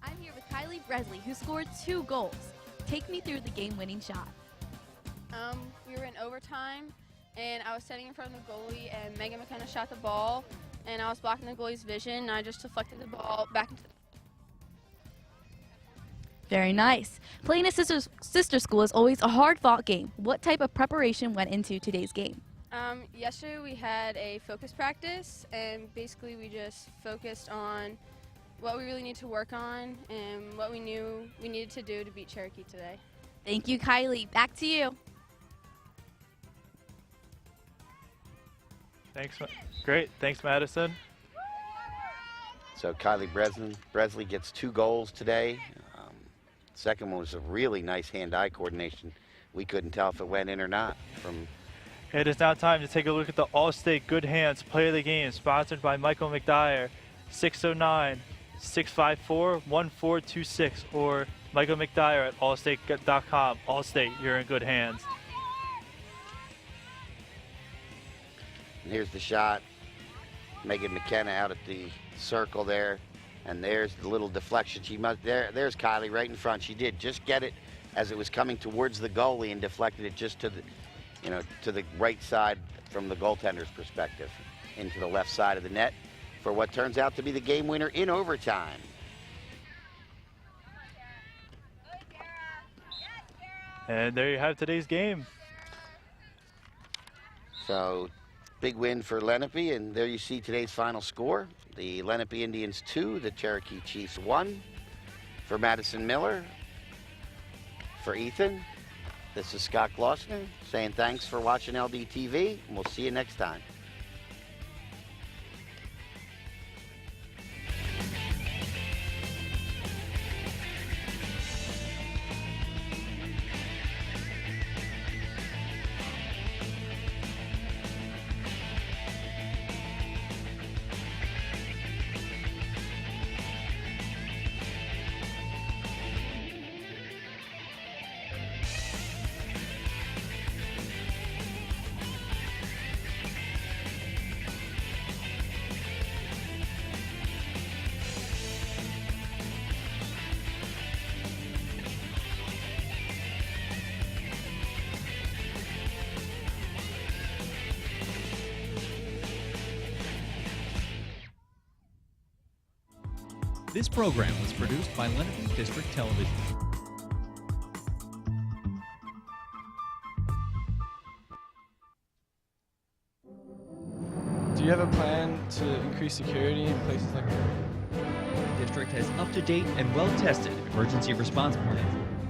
I'm here with Kylie Bresley, who scored 2 goals. Take me through the game-winning shot. We were in overtime, and I was standing in front of the goalie, and Megan McKenna shot the ball, and I was blocking the goalie's vision, and I just deflected the ball back into the... Very nice. Playing a sister school is always a hard-fought game. What type of preparation went into today's game? Yesterday we had a focus practice, and basically we just focused on what we really need to work on and what we knew we needed to do to beat Cherokee today. Thank you, Kylie. Back to you. Thanks. Great. Thanks, Madison. So Kylie Bresley gets 2 goals today. Second one was a really nice hand-eye coordination. We couldn't tell if it went in or not. It is now time to take a look at the Allstate Good Hands Play of the Game, sponsored by Michael McDyer. 609-654-1426 or Michael McDyer at allstate.com. Allstate, you're in good hands. And here's the shot. Megan McKenna out at the circle there. And there's the little deflection. There's Kylie right in front. She did just get it as it was coming towards the goalie and deflected it just to the, to the right side from the goaltender's perspective, into the left side of the net for what turns out to be the game winner in overtime. And there you have today's game. So, big win for Lenape, and there you see today's final score. The Lenape Indians 2, the Cherokee Chiefs 1. For Madison Miller, for Ethan, this is Scott Glossner saying thanks for watching LDTV, and we'll see you next time. This program was produced by Lenape District Television. Do you have a plan to increase security in places like that? The district has up-to-date and well-tested emergency response plans